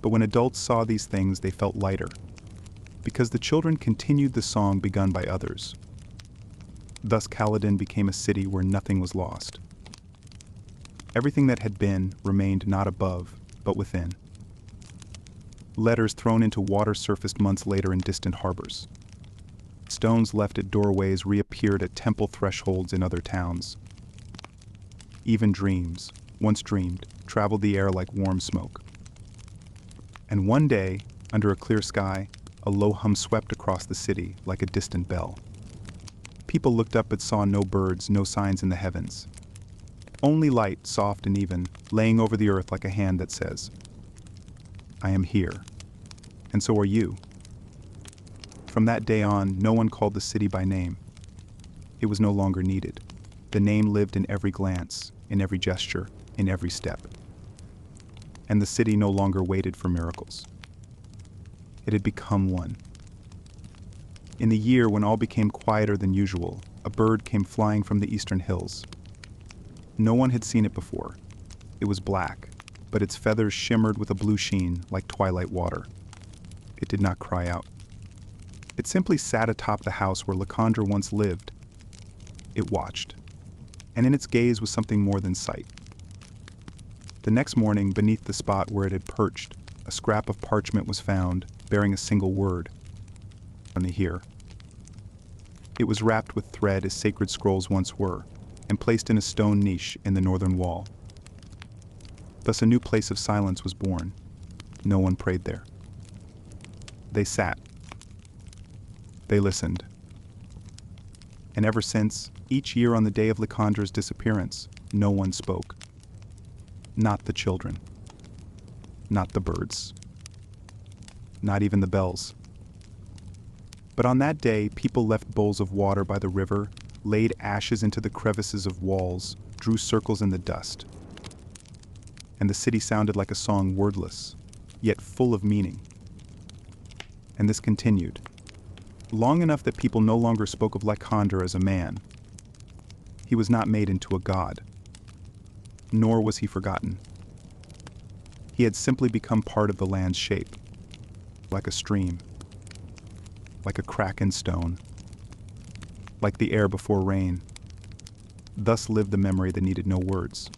But when adults saw these things, they felt lighter, because the children continued the song begun by others. Thus Caledon became a city where nothing was lost. Everything that had been remained not above, but within. Letters thrown into water surfaced months later in distant harbors. Stones left at doorways reappeared at temple thresholds in other towns. Even dreams, once dreamed, traveled the air like warm smoke. And one day, under a clear sky, a low hum swept across the city like a distant bell. People looked up but saw no birds, no signs in the heavens. Only light, soft and even, laying over the earth like a hand that says, I am here, and so are you. From that day on, no one called the city by name. It was no longer needed. The name lived in every glance, in every gesture, in every step. And the city no longer waited for miracles. It had become one. In the year when all became quieter than usual, a bird came flying from the eastern hills. No one had seen it before. It was black, but its feathers shimmered with a blue sheen like twilight water. It did not cry out. It simply sat atop the house where Lycandra once lived. It watched, and in its gaze was something more than sight. The next morning, beneath the spot where it had perched, a scrap of parchment was found, bearing a single word. Only here. It was wrapped with thread as sacred scrolls once were, and placed in a stone niche in the northern wall. Thus a new place of silence was born. No one prayed there. They sat. They listened. And ever since, each year on the day of Lycandra's disappearance, no one spoke. Not the children. Not the birds. Not even the bells. But on that day, people left bowls of water by the river, laid ashes into the crevices of walls, drew circles in the dust. And the city sounded like a song, wordless, yet full of meaning. And this continued, long enough that people no longer spoke of Lycander as a man. He was not made into a god, nor was he forgotten. He had simply become part of the land's shape, like a stream, like a crack in stone, like the air before rain. Thus lived the memory that needed no words.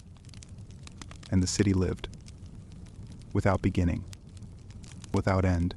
And the city lived, without beginning, without end.